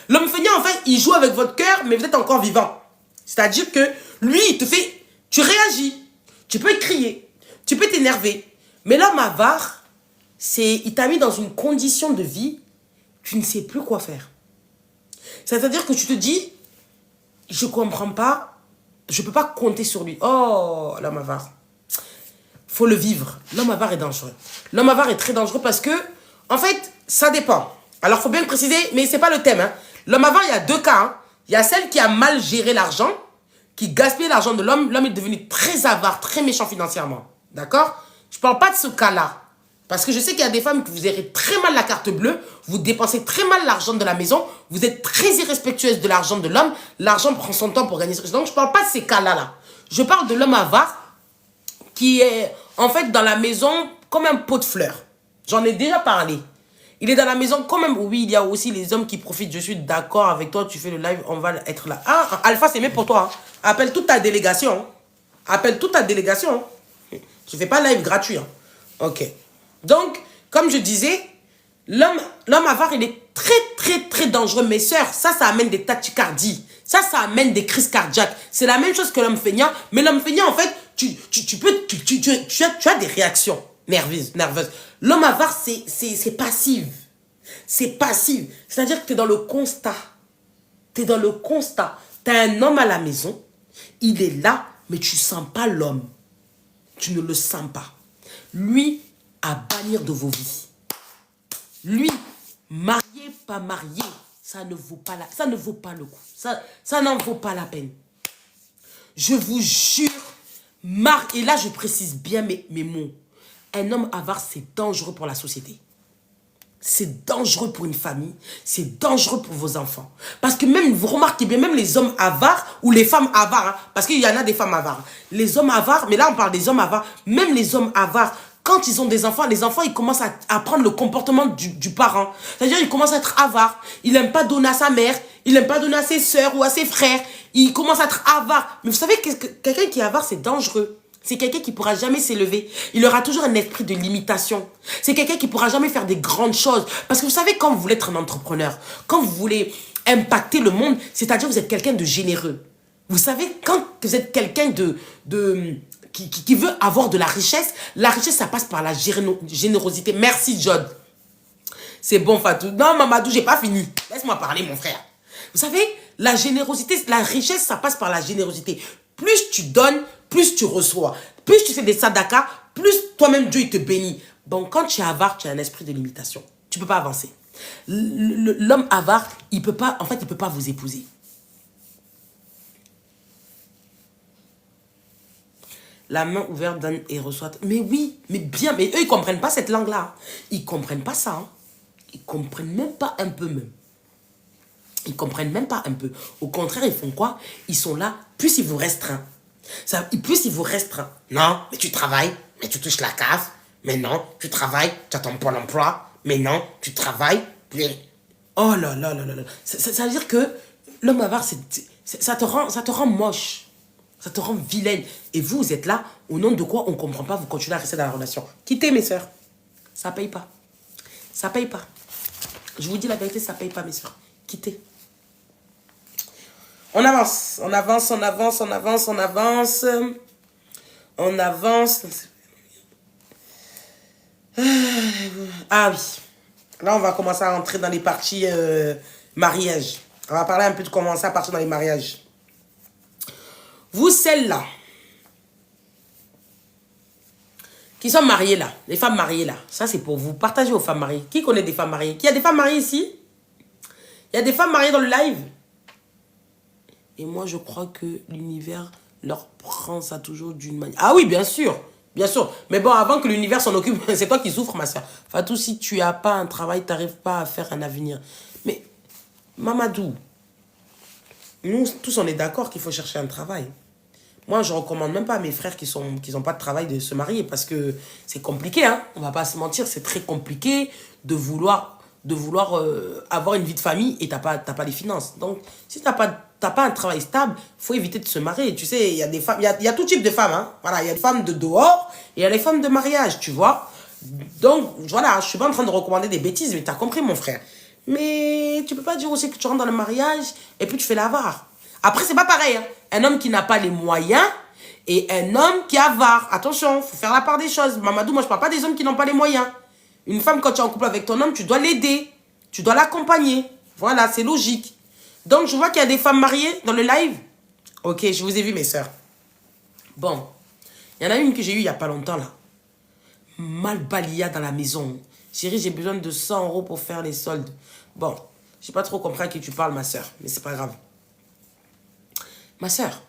L'homme feignant, en fait, il joue avec votre cœur, mais vous êtes encore vivant. C'est-à-dire que lui, il te fait... Tu réagis. Tu peux crier. Tu peux t'énerver. Mais l'homme avare, il t'a mis dans une condition de vie, tu ne sais plus quoi faire. C'est-à-dire que tu te dis, je ne comprends pas, je ne peux pas compter sur lui. Oh, l'homme avare. Faut le vivre. L'homme avare est dangereux. L'homme avare est très dangereux parce que, en fait, ça dépend. Alors, il faut bien le préciser, mais ce n'est pas le thème. Hein. L'homme avare, il y a deux cas. Hein. Il y a celle qui a mal géré l'argent, qui gaspille l'argent de l'homme. L'homme est devenu très avare, très méchant financièrement. D'accord? Je ne parle pas de ce cas-là. Parce que je sais qu'il y a des femmes qui vous gérez très mal la carte bleue, vous dépensez très mal l'argent de la maison, vous êtes très irrespectueuse de l'argent de l'homme, l'argent prend son temps pour gagner. Donc, je ne parle pas de ces cas-là. Je parle de l'homme avare qui est en fait dans la maison comme un pot de fleurs. J'en ai déjà parlé. Il est dans la maison quand même. Oui, il y a aussi les hommes qui profitent. Je suis d'accord avec toi, tu fais le live, on va être là. Ah, Alpha, c'est même pour toi. Hein. Appelle toute ta délégation. Appelle toute ta délégation. Je ne fais pas live gratuit. Hein. Ok. Donc, comme je disais, l'homme avare, il est très dangereux. Mes sœurs, ça amène des tachycardies. Ça amène des crises cardiaques. C'est la même chose que l'homme feignant. Mais l'homme feignant, en fait, tu as des réactions nerveuses. L'homme avare, c'est passif. C'est passif. C'est-à-dire que tu es dans le constat. Tu es dans le constat. Tu as un homme à la maison. Il est là, mais tu ne sens pas l'homme. Tu ne le sens pas. Lui, à bannir de vos vies. Lui, marié, pas marié, ça ne vaut pas le coup. Ça n'en vaut pas la peine. Je vous jure, et là je précise bien mes mots. Un homme avare, c'est dangereux pour la société. C'est dangereux pour une famille. C'est dangereux pour vos enfants. Parce que même, vous remarquez bien, même les hommes avares ou les femmes avares, hein, parce qu'il y en a des femmes avares. Les hommes avares, mais là on parle des hommes avares, même les hommes avares, quand ils ont des enfants, les enfants, ils commencent à prendre le comportement du parent. C'est-à-dire, ils commencent à être avares. Il n'aime pas donner à sa mère, il n'aime pas donner à ses soeurs ou à ses frères. Il commence à être avare. Mais vous savez, quelqu'un qui est avare, c'est dangereux. C'est quelqu'un qui ne pourra jamais s'élever. Il aura toujours un esprit de limitation. C'est quelqu'un qui ne pourra jamais faire des grandes choses. Parce que vous savez, quand vous voulez être un entrepreneur, quand vous voulez impacter le monde, c'est-à-dire que vous êtes quelqu'un de généreux. Vous savez, quand vous êtes quelqu'un qui veut avoir de la richesse, ça passe par la générosité. Merci, Jod. C'est bon, Fatou. Non, Mamadou, j'ai pas fini. Laisse-moi parler, mon frère. Vous savez, la générosité, la richesse, ça passe par la générosité. Plus tu donnes, plus tu reçois. Plus tu fais des sadakas, plus toi-même Dieu il te bénit. Donc quand tu es avare, tu as un esprit de limitation. Tu ne peux pas avancer. L'homme avare, il peut pas, en fait, il peut pas vous épouser. La main ouverte donne et reçoit. Mais oui, mais bien, mais eux ils comprennent pas cette langue-là. Ils comprennent pas ça. Hein. Ils comprennent même pas un peu même. Ils comprennent même pas un peu. Au contraire, ils font quoi? Ils sont là, plus ils vous restreignent. Plus ils vous restreignent. Non, mais tu travailles, mais tu touches la case. Mais non, tu travailles, tu as ton pôle emploi. Mais non, tu travailles. Oh là là là là là. Ça veut dire que l'homme avare, ça te rend moche. Ça te rend vilaine. Et vous êtes là, au nom de quoi on ne comprend pas, vous continuez à rester dans la relation. Quittez, mes soeurs. Ça paye pas. Ça paye pas. Je vous dis la vérité, ça paye pas, mes soeurs. Quittez. On avance, on avance, on avance, on avance, on avance. On avance. Ah oui. Là, on va commencer à rentrer dans les parties mariage. On va parler un peu de commencer à partir dans les mariages. Vous, celles-là, qui sont mariées là, les femmes mariées là, ça c'est pour vous. Partagez aux femmes mariées. Qui connaît des femmes mariées? Il y a des femmes mariées ici? Il y a des femmes mariées dans le live? Et moi, je crois que l'univers leur prend ça toujours d'une manière... Ah oui, bien sûr. Bien sûr. Mais bon, avant que l'univers s'en occupe, c'est toi qui souffres, ma soeur. Fatou, si tu n'as pas un travail, tu n'arrives pas à faire un avenir. Mais, Mamadou, nous tous, on est d'accord qu'il faut chercher un travail. Moi, je ne recommande même pas à mes frères qui n'ont pas de travail de se marier parce que c'est compliqué, hein. On ne va pas se mentir, c'est très compliqué de vouloir avoir une vie de famille et tu n'as pas les finances. Donc, si tu n'as pas un travail stable, il faut éviter de se marier. Tu sais, il y a des femmes, il y a tout type de femmes, hein. Voilà, il y a des femmes de dehors et il y a les femmes de mariage, tu vois. Donc, voilà, je ne suis pas en train de recommander des bêtises, mais tu as compris, mon frère. Mais tu ne peux pas dire aussi que tu rentres dans le mariage et puis tu fais l'avare. Après, c'est pas pareil. Hein. Un homme qui n'a pas les moyens et un homme qui est avare. Attention, il faut faire la part des choses. Mamadou, moi, je ne parle pas des hommes qui n'ont pas les moyens. Une femme, quand tu es en couple avec ton homme, tu dois l'aider. Tu dois l'accompagner. Voilà, c'est logique. Donc, je vois qu'il y a des femmes mariées dans le live. Ok, je vous ai vu, mes sœurs. Bon, il y en a une que j'ai eue il n'y a pas longtemps, là. Mal balia dans la maison. Chérie, j'ai besoin de 100 € pour faire les soldes. Bon, je n'ai pas trop compris à qui tu parles, ma sœur. Mais c'est pas grave. Ma sœur,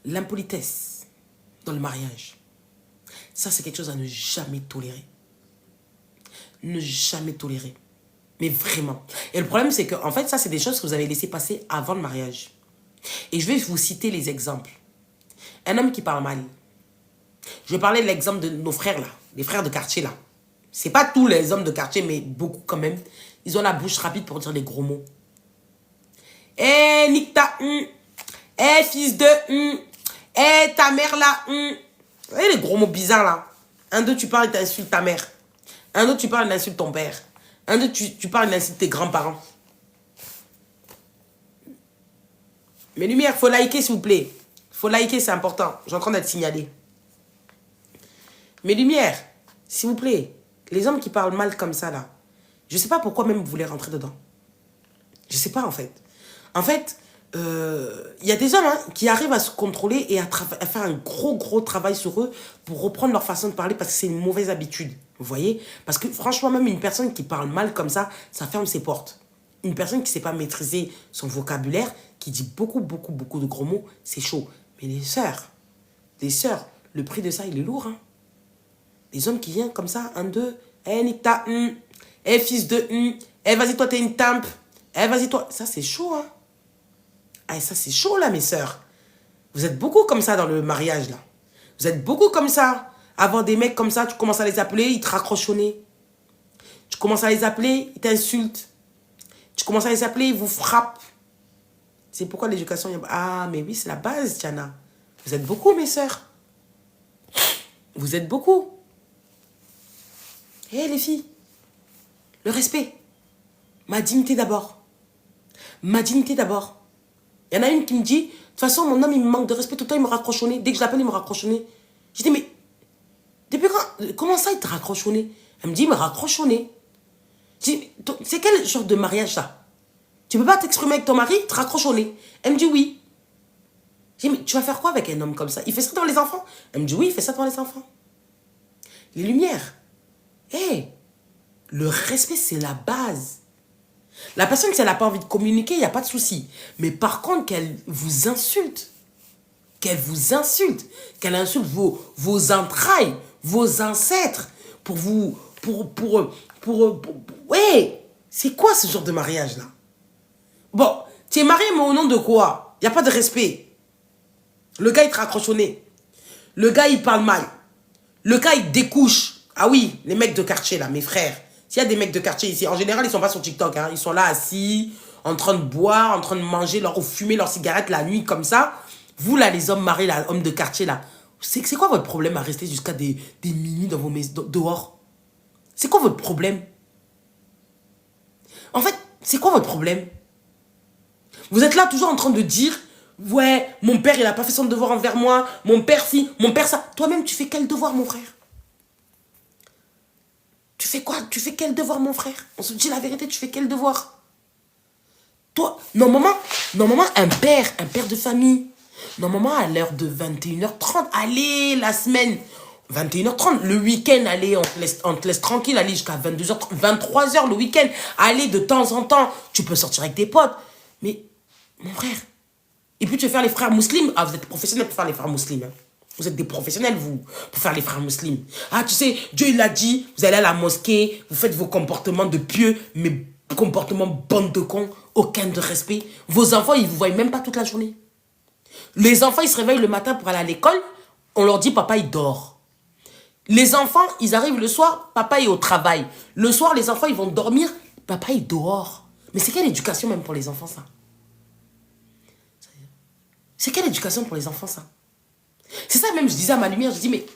l'impolitesse dans le mariage, ça c'est quelque chose à ne jamais tolérer. Ne jamais tolérer. Mais vraiment. Et le problème c'est que, en fait, ça c'est des choses que vous avez laissé passer avant le mariage. Et je vais vous citer les exemples. Un homme qui parle mal. Je vais parler de l'exemple de nos frères là, les frères de quartier là. C'est pas tous les hommes de quartier, mais beaucoup quand même. Ils ont la bouche rapide pour dire des gros mots. Eh, nique ta... Eh, fils de... Eh, ta mère là... Vous voyez les gros mots bizarres là. Un d'eux, tu parles et t'insultes ta mère. Un autre, tu parles et t'insultes ton père. Un d'eux, tu parles et t'insultes tes grands-parents. Mes lumières, faut liker s'il vous plaît. Faut liker, c'est important. J'ai en train d'être signalé. Mes lumières, s'il vous plaît. Les hommes qui parlent mal comme ça là. Je sais pas pourquoi même vous voulez rentrer dedans. Je sais pas en fait. En fait... il y a des hommes hein, qui arrivent à se contrôler et à faire un gros travail sur eux pour reprendre leur façon de parler parce que c'est une mauvaise habitude. Vous voyez? Parce que franchement, même une personne qui parle mal comme ça ferme ses portes. Une personne qui ne sait pas maîtriser son vocabulaire, qui dit beaucoup de gros mots, c'est chaud. Mais les sœurs, le prix de ça, il est lourd. Hein. Les hommes qui viennent comme ça, un, deux, eh, Nicta, eh, fils de, eh, vas-y, toi, t'es une tempe, eh, vas-y, toi. Ça, c'est chaud, hein. Ah, ça, c'est chaud, là, mes sœurs. Vous êtes beaucoup comme ça dans le mariage, là. Vous êtes beaucoup comme ça. Avoir des mecs comme ça, tu commences à les appeler, ils te raccrochent au nez. Tu commences à les appeler, ils t'insultent. Tu commences à les appeler, ils vous frappent. C'est pourquoi l'éducation... Ah, mais oui, c'est la base, Tiana. Vous êtes beaucoup, mes sœurs. Vous êtes beaucoup. Hé, les filles. Le respect. Ma dignité d'abord. Ma dignité d'abord. Il y en a une qui me dit, de toute façon, mon homme, il me manque de respect. Tout le temps, il me raccroche au nez. Dès que je l'appelle, il me raccroche au nez. Je dis, mais... Depuis quand... Comment ça, il te raccroche au nez? Elle me dit, il me raccroche au nez. Je dis, c'est quel genre de mariage, ça? Tu peux pas t'exprimer avec ton mari, te raccroche au nez. Elle me dit oui. Je dis, mais tu vas faire quoi avec un homme comme ça? Il fait ça devant les enfants? Elle me dit oui, il fait ça devant les enfants. Les lumières. Hé, le respect, c'est la base. La personne, si elle n'a pas envie de communiquer, il n'y a pas de souci. Mais par contre, qu'elle vous insulte, qu'elle insulte vos entrailles, vos ancêtres, ouais, c'est quoi ce genre de mariage-là? Bon, tu es marié, mais au nom de quoi? Il n'y a pas de respect. Le gars, il te raccroche au nez. Le gars, il parle mal. Le gars, il découche. Ah oui, les mecs de quartier, là, mes frères. S'il y a des mecs de quartier ici, en général, ils ne sont pas sur TikTok. Hein. Ils sont là assis, en train de boire, en train de manger, ou fumer leurs cigarettes la nuit, comme ça. Vous, là, les hommes mariés, là, hommes de quartier, là, c'est quoi votre problème à rester jusqu'à des minuit dans vos maisons, dehors? C'est quoi votre problème? En fait, c'est quoi votre problème? Vous êtes là toujours en train de dire, ouais, mon père, il n'a pas fait son devoir envers moi, mon père si, mon père ça. Toi-même, tu fais quel devoir, mon frère? Tu fais quoi? Tu fais quel devoir, mon frère? On se dit la vérité, tu fais quel devoir? Toi, normalement, un père de famille, normalement, à l'heure de 21h30, allez, la semaine, 21h30, le week-end, allez, on te laisse tranquille, allez jusqu'à 22h30, 23h le week-end, allez, de temps en temps, tu peux sortir avec tes potes, mais... Mon frère. Et puis tu veux faire les frères musulmans. Ah, vous êtes professionnels pour faire les frères musulmans. Hein. Vous êtes des professionnels, vous, pour faire les frères musulmans. Ah, tu sais, Dieu, il a dit, vous allez à la mosquée, vous faites vos comportements de pieux, mais comportements bande de cons, aucun de respect. Vos enfants, ils vous voient même pas toute la journée. Les enfants, ils se réveillent le matin pour aller à l'école, on leur dit, papa, il dort. Les enfants, ils arrivent le soir, papa est au travail. Le soir, les enfants, ils vont dormir, papa est dehors. Mais c'est quelle éducation même pour les enfants, ça? C'est quelle éducation pour les enfants, ça? C'est ça même, je disais à ma lumière, je dis, mais...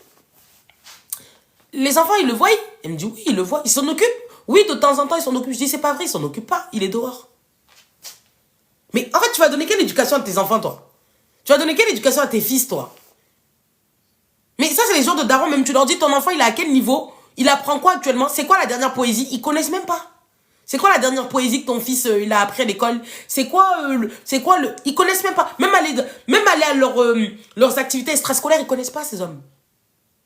Les enfants, ils le voient? Elle me dit, oui, ils le voient. Ils s'en occupent? Oui, de temps en temps, ils s'en occupent. Je dis, c'est pas vrai, ils s'en occupent pas. Il est dehors. Mais en fait, tu vas donner quelle éducation à tes enfants, toi? Tu vas donner quelle éducation à tes fils, toi? Mais ça, c'est les genres de darons, même tu leur dis, ton enfant, il est à quel niveau? Il apprend quoi actuellement? C'est quoi la dernière poésie? Ils connaissent même pas. C'est quoi la dernière poésie que ton fils il a appris à l'école? C'est quoi ils connaissent même pas. Même aller à leurs activités extrascolaires, ils connaissent pas ces hommes.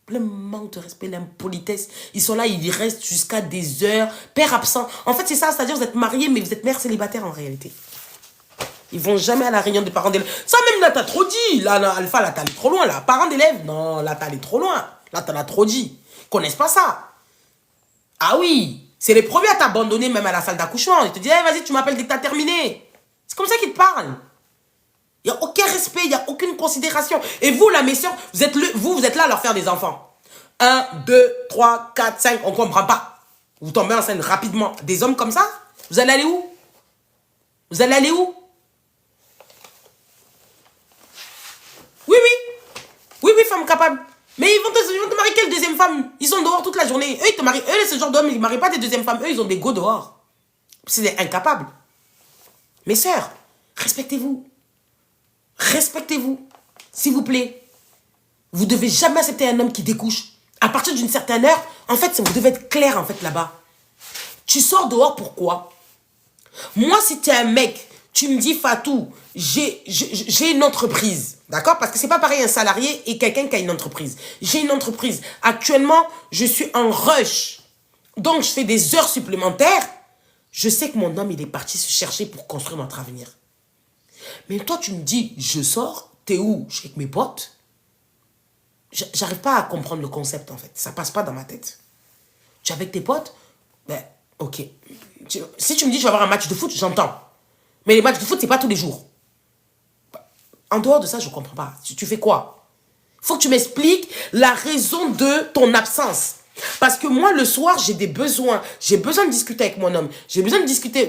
Le manque de respect, l'impolitesse. Ils sont là, ils restent jusqu'à des heures. Père absent. En fait, c'est ça, c'est-à-dire vous êtes mariés, mais vous êtes mère célibataire en réalité. Ils vont jamais à la réunion des parents d'élèves. Ça même là, t'as trop dit. Là, Alpha, là, t'es allé trop loin. Là, parents d'élèves, non, là, t'es allé trop loin. Là, t'en as trop dit. Ils connaissent pas ça. Ah oui. C'est les premiers à t'abandonner même à la salle d'accouchement. Ils te disent, hey, vas-y, tu m'appelles dès que t'as terminé. C'est comme ça qu'ils te parlent. Il n'y a aucun respect, il n'y a aucune considération. Et vous, là, mes soeurs, vous êtes là à leur faire des enfants. 1, 2, 3, 4, 5, on ne comprend pas. Vous tombez enceinte rapidement. Des hommes comme ça, vous allez aller où? Vous allez aller où? Oui, oui. Oui, oui, femme capable. Mais ils vont te marier quelle deuxième femme? Ils sont dehors toute la journée. Eux, ils te marient. Eux, ce genre d'hommes, ils ne marient pas des deuxièmes femmes. Eux, ils ont des go dehors. C'est des incapables. Mes sœurs, respectez-vous. Respectez-vous. S'il vous plaît. Vous ne devez jamais accepter un homme qui découche. À partir d'une certaine heure, en fait, vous devez être clair, en fait, là-bas. Tu sors dehors, pourquoi? Moi, si tu es un mec, tu me dis, Fatou, j'ai une entreprise. D'accord? Parce que c'est pas pareil un salarié et quelqu'un qui a une entreprise. J'ai une entreprise. Actuellement, je suis en rush. Donc, je fais des heures supplémentaires. Je sais que mon homme, il est parti se chercher pour construire notre avenir. Mais toi, tu me dis, je sors, t'es où? Je suis avec mes potes. J'arrive pas à comprendre le concept, en fait. Ça passe pas dans ma tête. Tu es avec tes potes? Ben, ok. Si tu me dis, je vais avoir un match de foot, j'entends. Mais les matchs de foot, c'est pas tous les jours. En dehors de ça, je ne comprends pas. Tu fais quoi? Il faut que tu m'expliques la raison de ton absence. Parce que moi, le soir, j'ai des besoins. J'ai besoin de discuter avec mon homme. J'ai besoin de discuter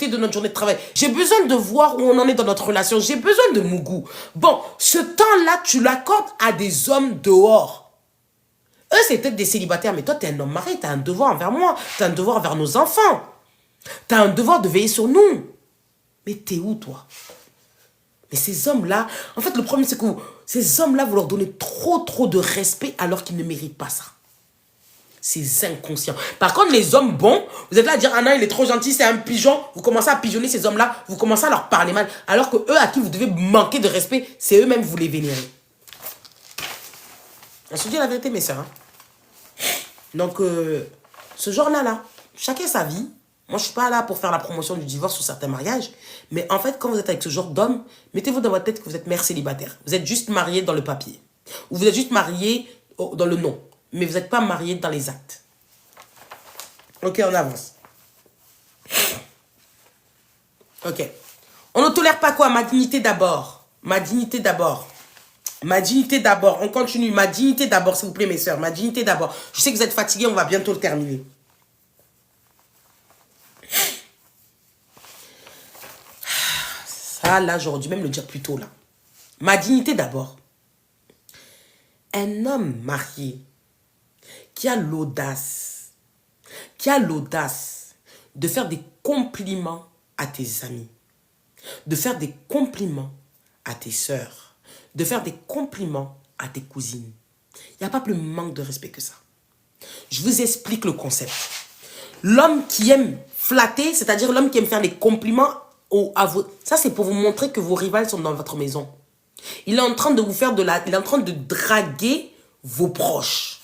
de notre journée de travail. J'ai besoin de voir où on en est dans notre relation. J'ai besoin de Mougou. Bon, ce temps-là, tu l'accordes à des hommes dehors. Eux, c'est peut-être des célibataires. Mais toi, tu es un homme marié. Tu as un devoir envers moi. Tu as un devoir envers nos enfants. Tu as un devoir de veiller sur nous. Mais t'es où, toi? Mais ces hommes-là... En fait, le problème, c'est que ces hommes-là, vous leur donnez trop de respect alors qu'ils ne méritent pas ça. C'est inconscient. Par contre, les hommes bons, vous êtes là à dire, ah non, il est trop gentil, c'est un pigeon. Vous commencez à pigeonner ces hommes-là, vous commencez à leur parler mal. Alors que eux, à qui vous devez manquer de respect, c'est eux-mêmes vous les vénérez. On se dit la vérité, mes sœurs. Hein. Donc, ce genre-là, chacun sa vie. Moi, je ne suis pas là pour faire la promotion du divorce ou certains mariages. Mais en fait, quand vous êtes avec ce genre d'homme, mettez-vous dans votre tête que vous êtes mère célibataire. Vous êtes juste marié dans le papier. Ou vous êtes juste marié dans le nom. Mais vous n'êtes pas marié dans les actes. Ok, on avance. Ok. On ne tolère pas quoi? Ma dignité d'abord. Ma dignité d'abord. Ma dignité d'abord. On continue. Ma dignité d'abord, s'il vous plaît, mes soeurs. Ma dignité d'abord. Je sais que vous êtes fatigués, on va bientôt le terminer. Ça, là, j'aurais dû même le dire plus tôt, là. Ma dignité d'abord. Un homme marié qui a l'audace de faire des compliments à tes amis, de faire des compliments à tes sœurs, de faire des compliments à tes cousines. Il n'y a pas plus manque de respect que ça. Je vous explique le concept. L'homme qui aime flatter, c'est-à-dire l'homme qui aime faire des compliments à vous. Ça, c'est pour vous montrer que vos rivales sont dans votre maison. Il est en train de vous faire il est en train de draguer vos proches.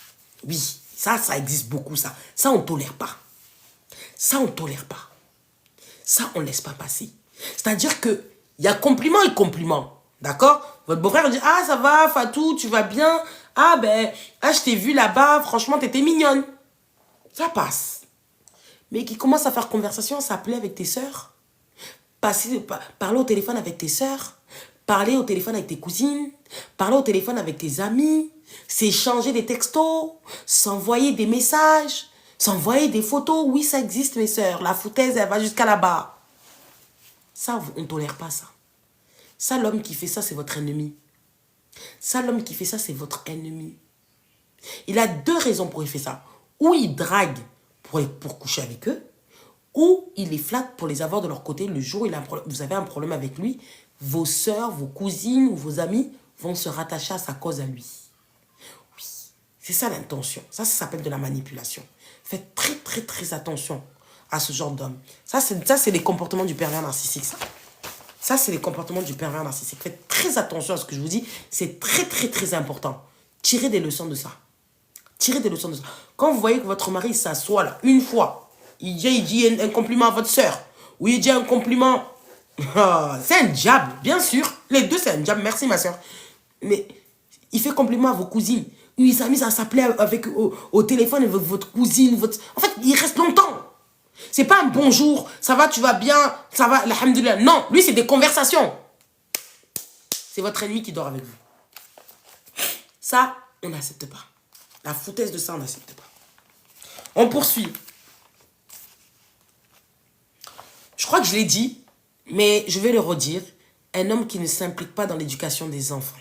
Oui, ça existe beaucoup, ça. Ça, on ne tolère pas. Ça, on ne tolère pas. Ça, on ne laisse pas passer. C'est-à-dire qu'il y a compliment et compliment. D'accord? Votre beau-frère dit, ah, ça va, Fatou, tu vas bien? Ah, ben, ah, je t'ai vu là-bas, franchement, t'étais mignonne. Ça passe. Mais qui commence à faire conversation, s'appeler avec tes sœurs, parler au téléphone avec tes sœurs, parler au téléphone avec tes cousines, parler au téléphone avec tes amis, s'échanger des textos, s'envoyer des messages, s'envoyer des photos. Oui, ça existe, mes sœurs. La foutaise, elle va jusqu'à là-bas. Ça, on ne tolère pas ça. Ça, l'homme qui fait ça, c'est votre ennemi. Ça, l'homme qui fait ça, c'est votre ennemi. Il a deux raisons pour y faire ça. Ou il drague pour coucher avec eux, ou il les flatte pour les avoir de leur côté. Le jour où vous avez un problème avec lui, vos sœurs, vos cousines ou vos amis vont se rattacher à sa cause à lui. Oui, c'est ça l'intention. Ça s'appelle de la manipulation. Faites très attention à ce genre d'homme. Ça, c'est les comportements du pervers narcissique. Ça, c'est les comportements du pervers narcissique. Faites très attention à ce que je vous dis. C'est très important. Tirez des leçons de ça. Tirez des leçons de ça. Quand vous voyez que votre mari s'assoit là, une fois, il dit un compliment à votre sœur, ou il dit un compliment... c'est un diable, bien sûr. Les deux, c'est un diable. Merci, ma soeur. Mais il fait compliment à vos cousines. Il s'amuse à s'appeler au téléphone avec votre cousine. En fait, il reste longtemps. C'est pas un bonjour, ça va, tu vas bien, ça va, alhamdoulilah. Non, lui, c'est des conversations. C'est votre ennemi qui dort avec vous. Ça, on n'accepte pas. La foutaise de ça, on n'accepte pas. On poursuit. Je crois que je l'ai dit, mais je vais le redire. Un homme qui ne s'implique pas dans l'éducation des enfants.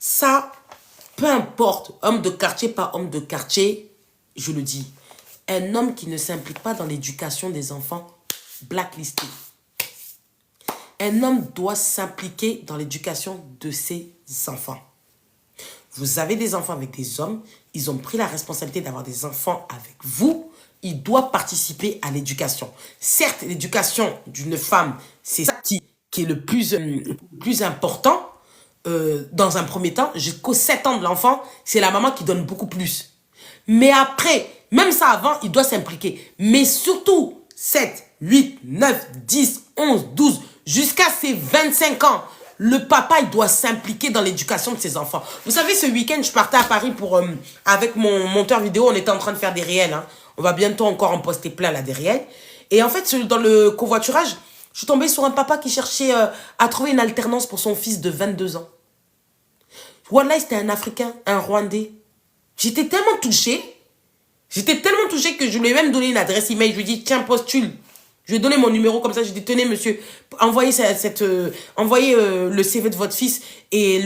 Ça, peu importe, homme de quartier, pas homme de quartier, je le dis. Un homme qui ne s'implique pas dans l'éducation des enfants, blacklisté. Un homme doit s'impliquer dans l'éducation de ses enfants. Vous avez des enfants avec des hommes, ils ont pris la responsabilité d'avoir des enfants avec vous, ils doivent participer à l'éducation. Certes, l'éducation d'une femme, c'est ça qui est le plus important. Dans un premier temps, jusqu'aux 7 ans de l'enfant, c'est la maman qui donne beaucoup plus. Mais après, même ça avant, il doit s'impliquer. Mais surtout, 7, 8, 9, 10, 11, 12, jusqu'à ses 25 ans, le papa, il doit s'impliquer dans l'éducation de ses enfants. Vous savez, ce week-end, je partais à Paris avec mon monteur vidéo, on était en train de faire des réels. Hein. On va bientôt encore en poster plein là, des réels. Et en fait, dans le covoiturage, je suis tombée sur un papa qui cherchait à trouver une alternance pour son fils de 22 ans. Wallah, c'était un Africain, un Rwandais. J'étais tellement touchée. J'étais tellement touchée que je lui ai même donné une adresse email. Je lui ai dit, tiens, postule. Je lui ai donné mon numéro comme ça. Je lui ai dit, tenez, monsieur, envoyez, envoyez le CV de votre fils et,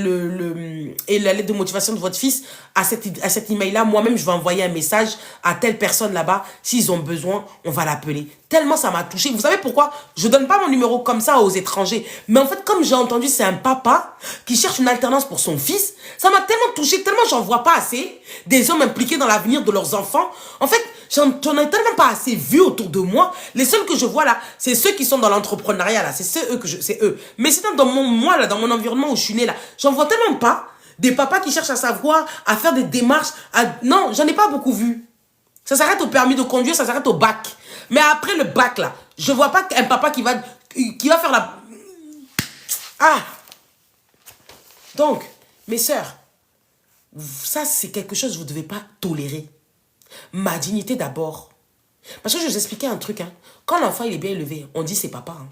et la lettre de motivation de votre fils à cet email-là. Moi-même, je vais envoyer un message à telle personne là-bas. S'ils ont besoin, on va l'appeler. Tellement ça m'a touchée. Vous savez pourquoi? Je ne donne pas mon numéro comme ça aux étrangers. Mais en fait, comme j'ai entendu, c'est un papa qui cherche une alternance pour son fils. Ça m'a tellement touchée, tellement j'en vois pas assez. Des hommes impliqués dans l'avenir de leurs enfants. En fait, j'en ai tellement pas assez vu autour de moi. Les seuls que je vois là, c'est ceux qui sont dans l'entrepreneuriat là. C'est eux. Mais sinon, dans mon environnement où je suis née là, j'en vois tellement pas. Des papas qui cherchent à savoir, à faire des démarches. Non, j'en ai pas beaucoup vu. Ça s'arrête au permis de conduire, ça s'arrête au bac. Mais après le bac là, je vois pas un papa qui va faire la... Ah! Donc, mes sœurs, ça c'est quelque chose que vous ne devez pas tolérer. Ma dignité d'abord. Parce que je vous expliquais un truc. Hein. Quand l'enfant il est bien élevé, on dit c'est papa. Hein.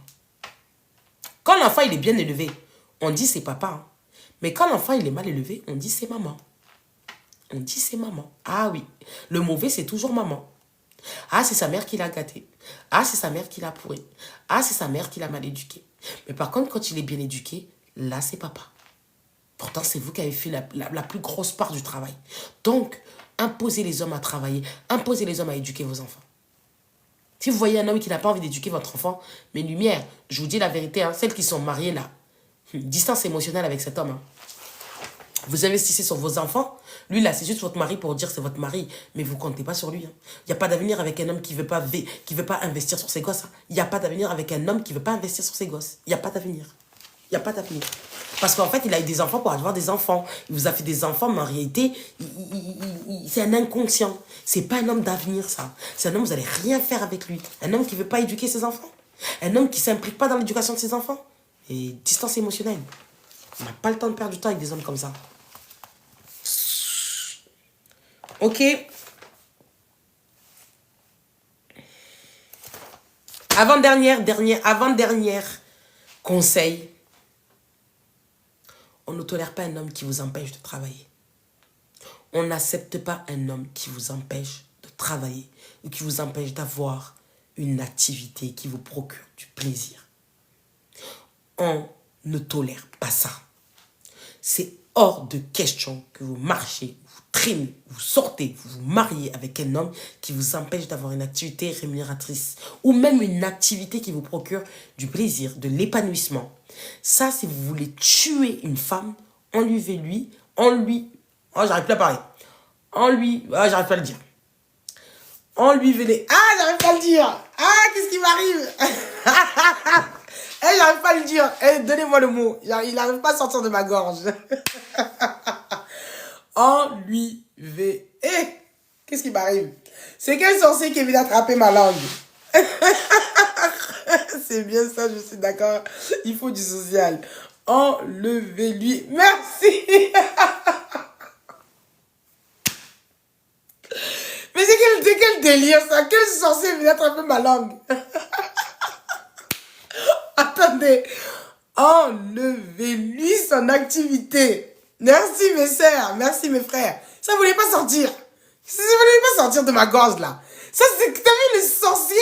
Quand l'enfant il est bien élevé, on dit c'est papa. Hein. Mais quand l'enfant il est mal élevé, on dit c'est maman. On dit c'est maman. Ah oui, le mauvais c'est toujours maman. Ah, c'est sa mère qui l'a gâté. Ah, c'est sa mère qui l'a pourri. Ah, c'est sa mère qui l'a mal éduqué. Mais par contre, quand il est bien éduqué, là c'est papa. Pourtant, c'est vous qui avez fait la plus grosse part du travail. Donc, imposez les hommes à travailler. Imposez les hommes à éduquer vos enfants. Si vous voyez un homme qui n'a pas envie d'éduquer votre enfant, mes lumières, je vous dis la vérité, hein, celles qui sont mariées là, distance émotionnelle avec cet homme. Hein. Vous investissez sur vos enfants. Lui, là, c'est juste votre mari pour dire que c'est votre mari. Mais vous ne comptez pas sur lui. Hein. Il n'y a pas d'avenir avec un homme qui ne veut pas investir sur ses gosses. Hein. Il n'y a pas d'avenir avec un homme qui ne veut pas investir sur ses gosses. Il n'y a pas d'avenir. Il n'y a pas d'avenir. Parce qu'en fait, il a eu des enfants pour avoir des enfants. Il vous a fait des enfants, mais en réalité, c'est un inconscient. C'est pas un homme d'avenir, ça. C'est un homme, vous n'allez rien faire avec lui. Un homme qui ne veut pas éduquer ses enfants. Un homme qui ne s'implique pas dans l'éducation de ses enfants. Et distance émotionnelle. On n'a pas le temps de perdre du temps avec des hommes comme ça. Ok. Avant-dernière conseil. On ne tolère pas un homme qui vous empêche de travailler. On n'accepte pas un homme qui vous empêche de travailler ou qui vous empêche d'avoir une activité qui vous procure du plaisir. On ne tolère pas ça. C'est hors de question que vous marchez, vous traînez, vous sortez, vous vous mariez avec un homme qui vous empêche d'avoir une activité rémunératrice ou même une activité qui vous procure du plaisir, de l'épanouissement. Ça, si vous voulez tuer une femme, enlevez-lui, oh, j'arrive plus à parler. J'arrive pas à le dire. Enlevez-les. Ah, j'arrive pas à le dire. Ah, qu'est-ce qui m'arrive? J'arrive pas à le dire. Donnez-moi le mot. Il n'arrive pas à sortir de ma gorge. Enlevez. Qu'est-ce qui m'arrive? C'est quel sorcier qui est venu attraper ma langue? C'est bien ça, je suis d'accord. Il faut du social. Enlevez-lui. Merci. Mais c'est quel délire ça? Quel sorcier est venu attraper ma langue? Attendez. Enlevez-lui son activité. Merci mes sœurs. Merci mes frères. Ça voulait pas sortir. Ça voulait pas sortir de ma gorge là. Ça c'est... T'as vu les sorciers?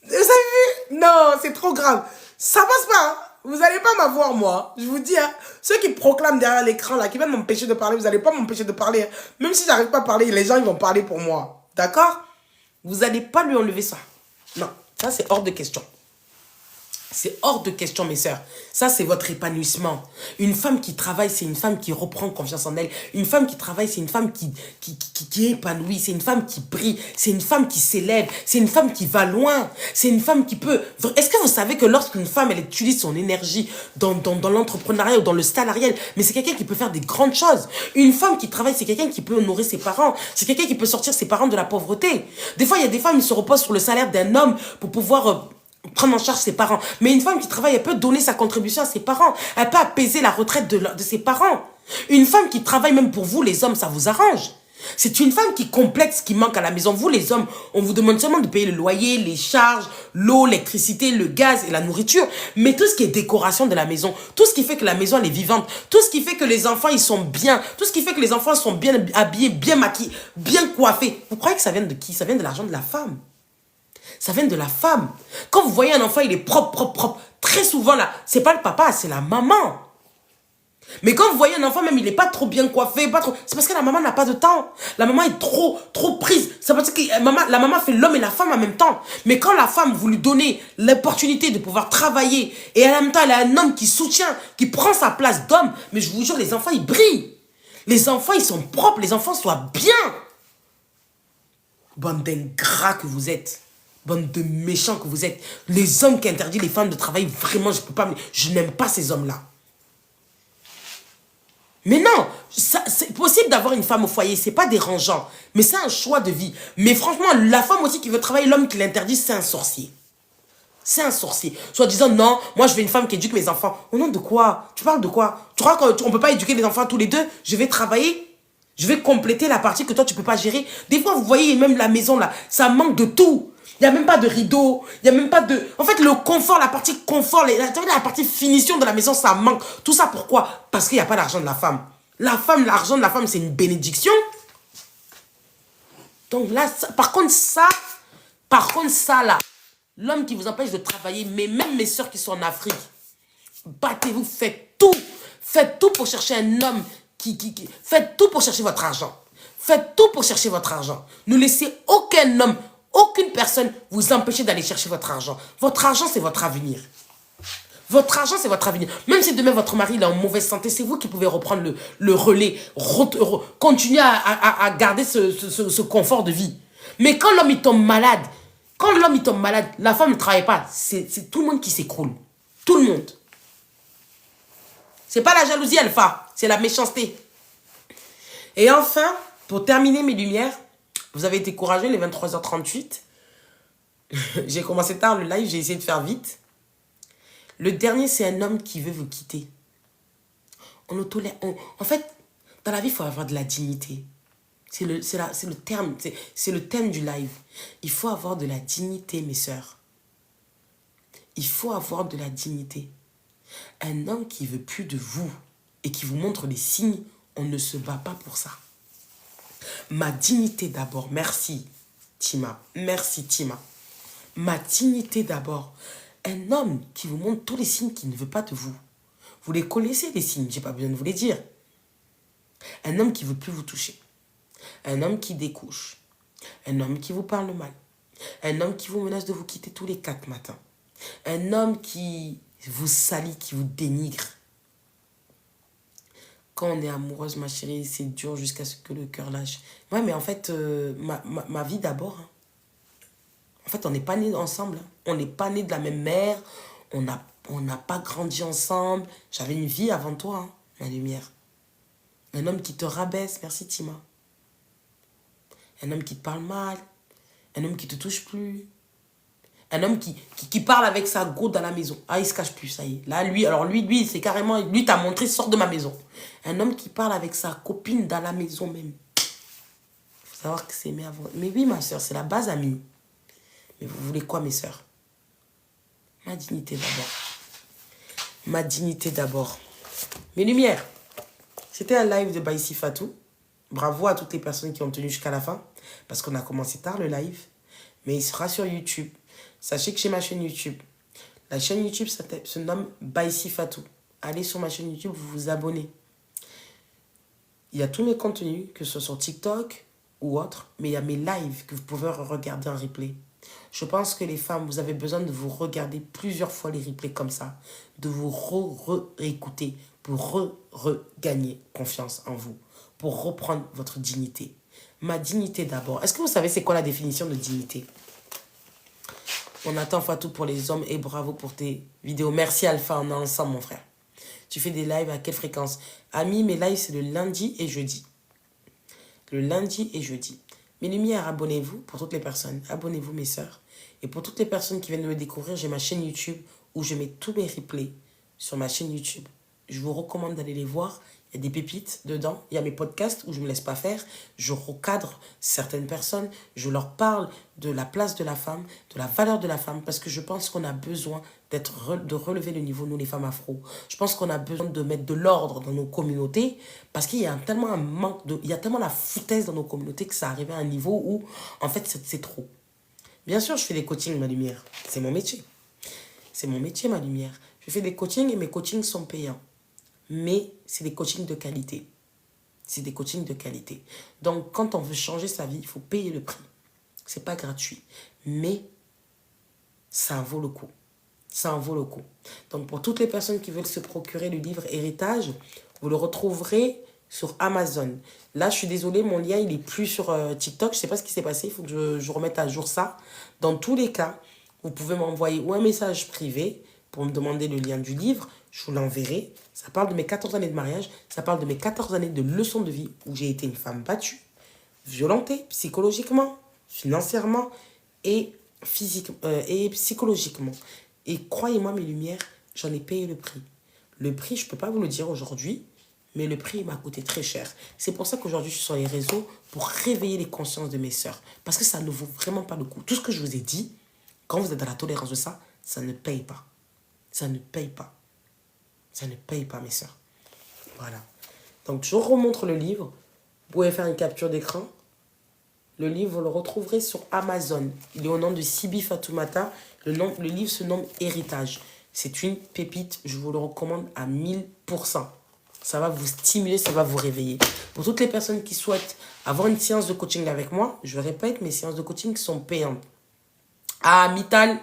Vous avez vu? Non, c'est trop grave. Ça passe pas. Hein? Vous allez pas m'avoir moi. Je vous dis, hein, ceux qui proclament derrière l'écran là, qui veulent m'empêcher de parler, vous allez pas m'empêcher de parler. Hein. Même si j'arrive pas à parler, les gens ils vont parler pour moi. D'accord? Vous allez pas lui enlever ça. Non, ça c'est hors de question. C'est hors de question, mes sœurs. Ça, c'est votre épanouissement. Une femme qui travaille, c'est une femme qui reprend confiance en elle. Une femme qui travaille, c'est une femme qui est épanouie. C'est une femme qui brille. C'est une femme qui s'élève. C'est une femme qui va loin. C'est une femme qui peut... Est-ce que vous savez que lorsqu'une femme, elle utilise son énergie dans l'entrepreneuriat ou dans le salarial, mais c'est quelqu'un qui peut faire des grandes choses. Une femme qui travaille, c'est quelqu'un qui peut honorer ses parents. C'est quelqu'un qui peut sortir ses parents de la pauvreté. Des fois, il y a des femmes qui se reposent sur le salaire d'un homme pour pouvoir... prendre en charge ses parents. Mais une femme qui travaille, elle peut donner sa contribution à ses parents. Elle peut apaiser la retraite de ses parents. Une femme qui travaille même pour vous, les hommes, ça vous arrange. C'est une femme qui complexe, qui manque à la maison. Vous, les hommes, on vous demande seulement de payer le loyer, les charges, l'eau, l'électricité, le gaz et la nourriture. Mais tout ce qui est décoration de la maison, tout ce qui fait que la maison, elle est vivante, tout ce qui fait que les enfants, ils sont bien, tout ce qui fait que les enfants sont bien habillés, bien maquillés, bien coiffés. Vous croyez que ça vient de qui? Ça vient de l'argent de la femme. Ça vient de la femme. Quand vous voyez un enfant, il est propre, propre, propre. Très souvent, là, c'est pas le papa, c'est la maman. Mais quand vous voyez un enfant, même il n'est pas trop bien coiffé, pas trop, c'est parce que la maman n'a pas de temps. La maman est trop prise. C'est parce que la maman fait l'homme et la femme en même temps. Mais quand la femme, vous lui donnez l'opportunité de pouvoir travailler, et en même temps, elle a un homme qui soutient, qui prend sa place d'homme, mais je vous jure, les enfants, ils brillent. Les enfants, ils sont propres, les enfants soient bien. Bande d'ingrats que vous êtes. Bande de méchants que vous êtes. Les hommes qui interdisent les femmes de travailler, vraiment, je peux pas, je n'aime pas ces hommes-là. Mais non, c'est possible d'avoir une femme au foyer, c'est pas dérangeant. Mais c'est un choix de vie. Mais franchement, la femme aussi qui veut travailler, l'homme qui l'interdit, c'est un sorcier. C'est un sorcier. Soit disant, non, moi je veux une femme qui éduque mes enfants. Au nom de quoi? Tu parles de quoi? Tu crois qu'on ne peut pas éduquer les enfants tous les deux? Je vais travailler. Je vais compléter la partie que toi tu ne peux pas gérer. Des fois, vous voyez même la maison là, ça manque de tout. Il n'y a même pas de rideau, il n'y a même pas de... En fait, le confort, la partie confort, la partie finition de la maison, ça manque. Tout ça, pourquoi? Parce qu'il n'y a pas d'argent de la femme. La femme, l'argent de la femme, c'est une bénédiction. Donc là, par contre, ça, là, l'homme qui vous empêche de travailler, mais même mes soeurs qui sont en Afrique, battez-vous, faites tout. Faites tout pour chercher un homme faites tout pour chercher votre argent. Faites tout pour chercher votre argent. Ne laissez aucun homme, aucune personne vous empêcher d'aller chercher votre argent. Votre argent, c'est votre avenir. Votre argent, c'est votre avenir. Même si demain, votre mari est en mauvaise santé, c'est vous qui pouvez reprendre le relais, continuer à garder ce confort de vie. Mais quand l'homme, il tombe malade, la femme ne travaille pas, c'est tout le monde qui s'écroule. Tout le monde. C'est pas la jalousie, Alpha, c'est la méchanceté. Et enfin, pour terminer mes lumières, vous avez été courageux, les 23h38. J'ai commencé tard le live, j'ai essayé de faire vite. Le dernier, c'est un homme qui veut vous quitter. En fait, dans la vie, il faut avoir de la dignité. C'est le thème du live. Il faut avoir de la dignité, mes sœurs. Il faut avoir de la dignité. Un homme qui veut plus de vous et qui vous montre les signes, on ne se bat pas pour ça. Ma dignité d'abord. Merci, Tima. Merci, Tima. Ma dignité d'abord. Un homme qui vous montre tous les signes qui ne veut pas de vous. Vous les connaissez, les signes, j'ai pas besoin de vous les dire. Un homme qui ne veut plus vous toucher. Un homme qui découche. Un homme qui vous parle mal. Un homme qui vous menace de vous quitter tous les 4 matins. Un homme qui vous salit, qui vous dénigre. Quand on est amoureuse, ma chérie, c'est dur jusqu'à ce que le cœur lâche. Ouais, mais en fait, ma vie d'abord. Hein. En fait, on n'est pas nés ensemble. Hein. On n'est pas nés de la même mère. On n'a pas grandi ensemble. J'avais une vie avant toi, hein, ma lumière. Un homme qui te rabaisse, merci Tima. Un homme qui te parle mal. Un homme qui te touche plus. Un homme qui parle avec sa go dans la maison. Ah, il se cache plus, ça y est. Là, lui, c'est carrément... Lui, t'as montré, sort de ma maison. Un homme qui parle avec sa copine dans la maison même. Il faut savoir que c'est aimé avant. Mais oui, ma soeur, c'est la base, amie. Mais vous voulez quoi, mes soeurs? Ma dignité d'abord. Ma dignité d'abord. Mes lumières. C'était un live de Baïsi Fatou. Bravo à toutes les personnes qui ont tenu jusqu'à la fin. Parce qu'on a commencé tard le live. Mais il sera sur YouTube. Sachez que j'ai ma chaîne YouTube. La chaîne YouTube se nomme Baïsi Fatou. Allez sur ma chaîne YouTube, vous vous abonnez. Il y a tous mes contenus, que ce soit sur TikTok ou autre. Mais il y a mes lives que vous pouvez regarder en replay. Je pense que les femmes, vous avez besoin de vous regarder plusieurs fois les replays comme ça. De vous réécouter pour regagner confiance en vous. Pour reprendre votre dignité. Ma dignité d'abord. Est-ce que vous savez c'est quoi la définition de dignité? On attend Fatou pour les hommes et bravo pour tes vidéos. Merci Alpha, on est ensemble mon frère. Tu fais des lives à quelle fréquence? Ami, mes lives c'est le lundi et jeudi. Le lundi et jeudi. Mes lumières, abonnez-vous pour toutes les personnes. Abonnez-vous mes sœurs. Et pour toutes les personnes qui viennent de me découvrir, j'ai ma chaîne YouTube où je mets tous mes replays sur ma chaîne YouTube. je vous recommande d'aller les voir. Il y a des pépites dedans. Il y a mes podcasts où je ne me laisse pas faire. Je recadre certaines personnes. Je leur parle de la place de la femme, de la valeur de la femme, parce que je pense qu'on a besoin de relever le niveau, nous les femmes afro. Je pense qu'on a besoin de mettre de l'ordre dans nos communautés, parce qu'il y a tellement un manque il y a tellement la foutaise dans nos communautés que ça arrive à un niveau où, en fait, c'est trop. Bien sûr, je fais des coachings, ma lumière. C'est mon métier. C'est mon métier, ma lumière. Je fais des coachings et mes coachings sont payants. Mais c'est des coachings de qualité. C'est des coachings de qualité. Donc, quand on veut changer sa vie, il faut payer le prix. C'est pas gratuit. Mais ça en vaut le coup. Ça en vaut le coup. Donc, pour toutes les personnes qui veulent se procurer le livre Héritage, vous le retrouverez sur Amazon. Là, je suis désolée, mon lien, il est plus sur TikTok. Je sais pas ce qui s'est passé. Il faut que je remette à jour ça. Dans tous les cas, vous pouvez m'envoyer ou un message privé pour me demander le lien du livre. Je vous l'enverrai. Ça parle de mes 14 années de mariage. Ça parle de mes 14 années de leçons de vie où j'ai été une femme battue, violentée psychologiquement, financièrement et psychologiquement. Et croyez-moi, mes lumières, j'en ai payé le prix. Le prix, je ne peux pas vous le dire aujourd'hui, mais le prix m'a coûté très cher. C'est pour ça qu'aujourd'hui, je suis sur les réseaux pour réveiller les consciences de mes sœurs. Parce que ça ne vaut vraiment pas le coup. Tout ce que je vous ai dit, quand vous êtes dans la tolérance de ça, ça ne paye pas. Ça ne paye pas. Ça ne paye pas, mes sœurs. Voilà. Donc, je remontre le livre. Vous pouvez faire une capture d'écran. Le livre, vous le retrouverez sur Amazon. Il est au nom de Sibi Fatoumata. Le livre se nomme Héritage. C'est une pépite. Je vous le recommande à 1000%. Ça va vous stimuler, ça va vous réveiller. Pour toutes les personnes qui souhaitent avoir une séance de coaching avec moi, je répète, mes séances de coaching sont payantes. À Mittal,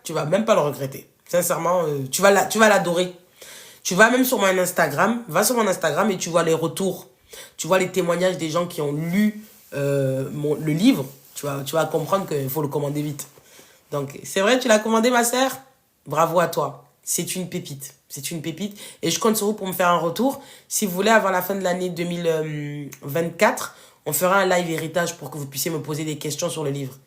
tu vas même pas le regretter. Sincèrement, tu vas l'adorer. Tu vas même sur mon Instagram, va sur mon Instagram et tu vois les retours. Tu vois les témoignages des gens qui ont lu le livre. Tu vas comprendre qu'il faut le commander vite. Donc, c'est vrai, tu l'as commandé, ma sœur? Bravo à toi. C'est une pépite. C'est une pépite. Et je compte sur vous pour me faire un retour. Si vous voulez, avant la fin de l'année 2024, on fera un live héritage pour que vous puissiez me poser des questions sur le livre.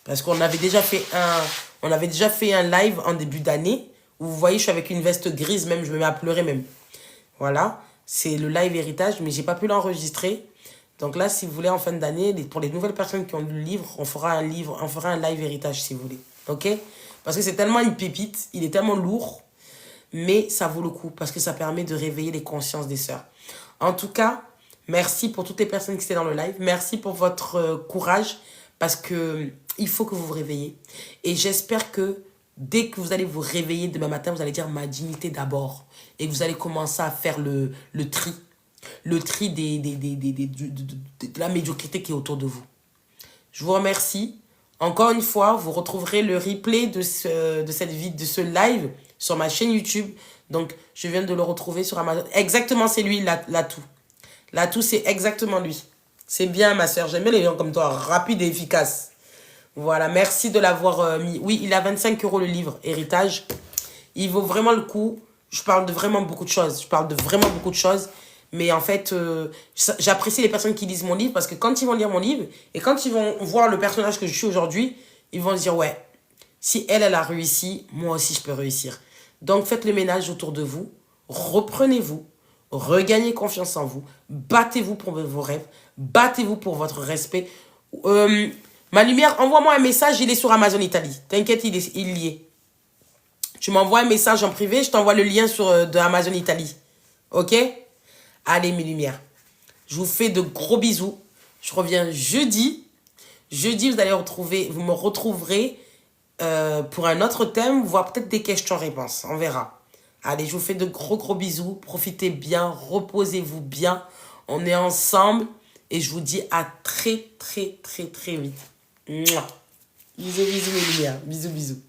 Parce qu'on avait déjà fait un live en début d'année où vous voyez, je suis avec une veste grise même, je me mets à pleurer même. Voilà, c'est le live héritage, mais j'ai pas pu l'enregistrer. Donc là, si vous voulez, en fin d'année, pour les nouvelles personnes qui ont lu le livre, on fera un live héritage si vous voulez. Ok? Parce que c'est tellement une pépite, il est tellement lourd, mais ça vaut le coup parce que ça permet de réveiller les consciences des sœurs. En tout cas, merci pour toutes les personnes qui étaient dans le live. Merci pour votre courage parce que il faut que vous vous réveillez. Et j'espère que dès que vous allez vous réveiller demain matin, vous allez dire ma dignité d'abord. Et que vous allez commencer à faire le tri. Le tri de la médiocrité qui est autour de vous. Je vous remercie. Encore une fois, vous retrouverez le replay de ce live sur ma chaîne YouTube. Donc, je viens de le retrouver sur Amazon. Exactement, c'est lui, Latou. Latou, c'est exactement lui. C'est bien, ma soeur. J'aime bien les gens comme toi, rapides et efficaces. Voilà, merci de l'avoir mis. Oui, il a 25 € le livre, Héritage. Il vaut vraiment le coup. Je parle de vraiment beaucoup de choses. Mais en fait, j'apprécie les personnes qui lisent mon livre parce que quand ils vont lire mon livre et quand ils vont voir le personnage que je suis aujourd'hui, ils vont se dire, ouais, si elle a réussi, moi aussi je peux réussir. Donc faites le ménage autour de vous, reprenez-vous, regagnez confiance en vous, battez-vous pour vos rêves, battez-vous pour votre respect. Ma lumière, envoie-moi un message, il est sur Amazon Italie. T'inquiète, il y est. Tu m'envoies un message en privé, je t'envoie le lien de Amazon Italie. Ok? Allez, mes lumières. Je vous fais de gros bisous. Je reviens jeudi. Jeudi, vous me retrouverez pour un autre thème, voire peut-être des questions-réponses. On verra. Allez, je vous fais de gros bisous. Profitez bien, reposez-vous bien. On est ensemble et je vous dis à très vite. Mouah. Bisous, mes lumières. Bisous.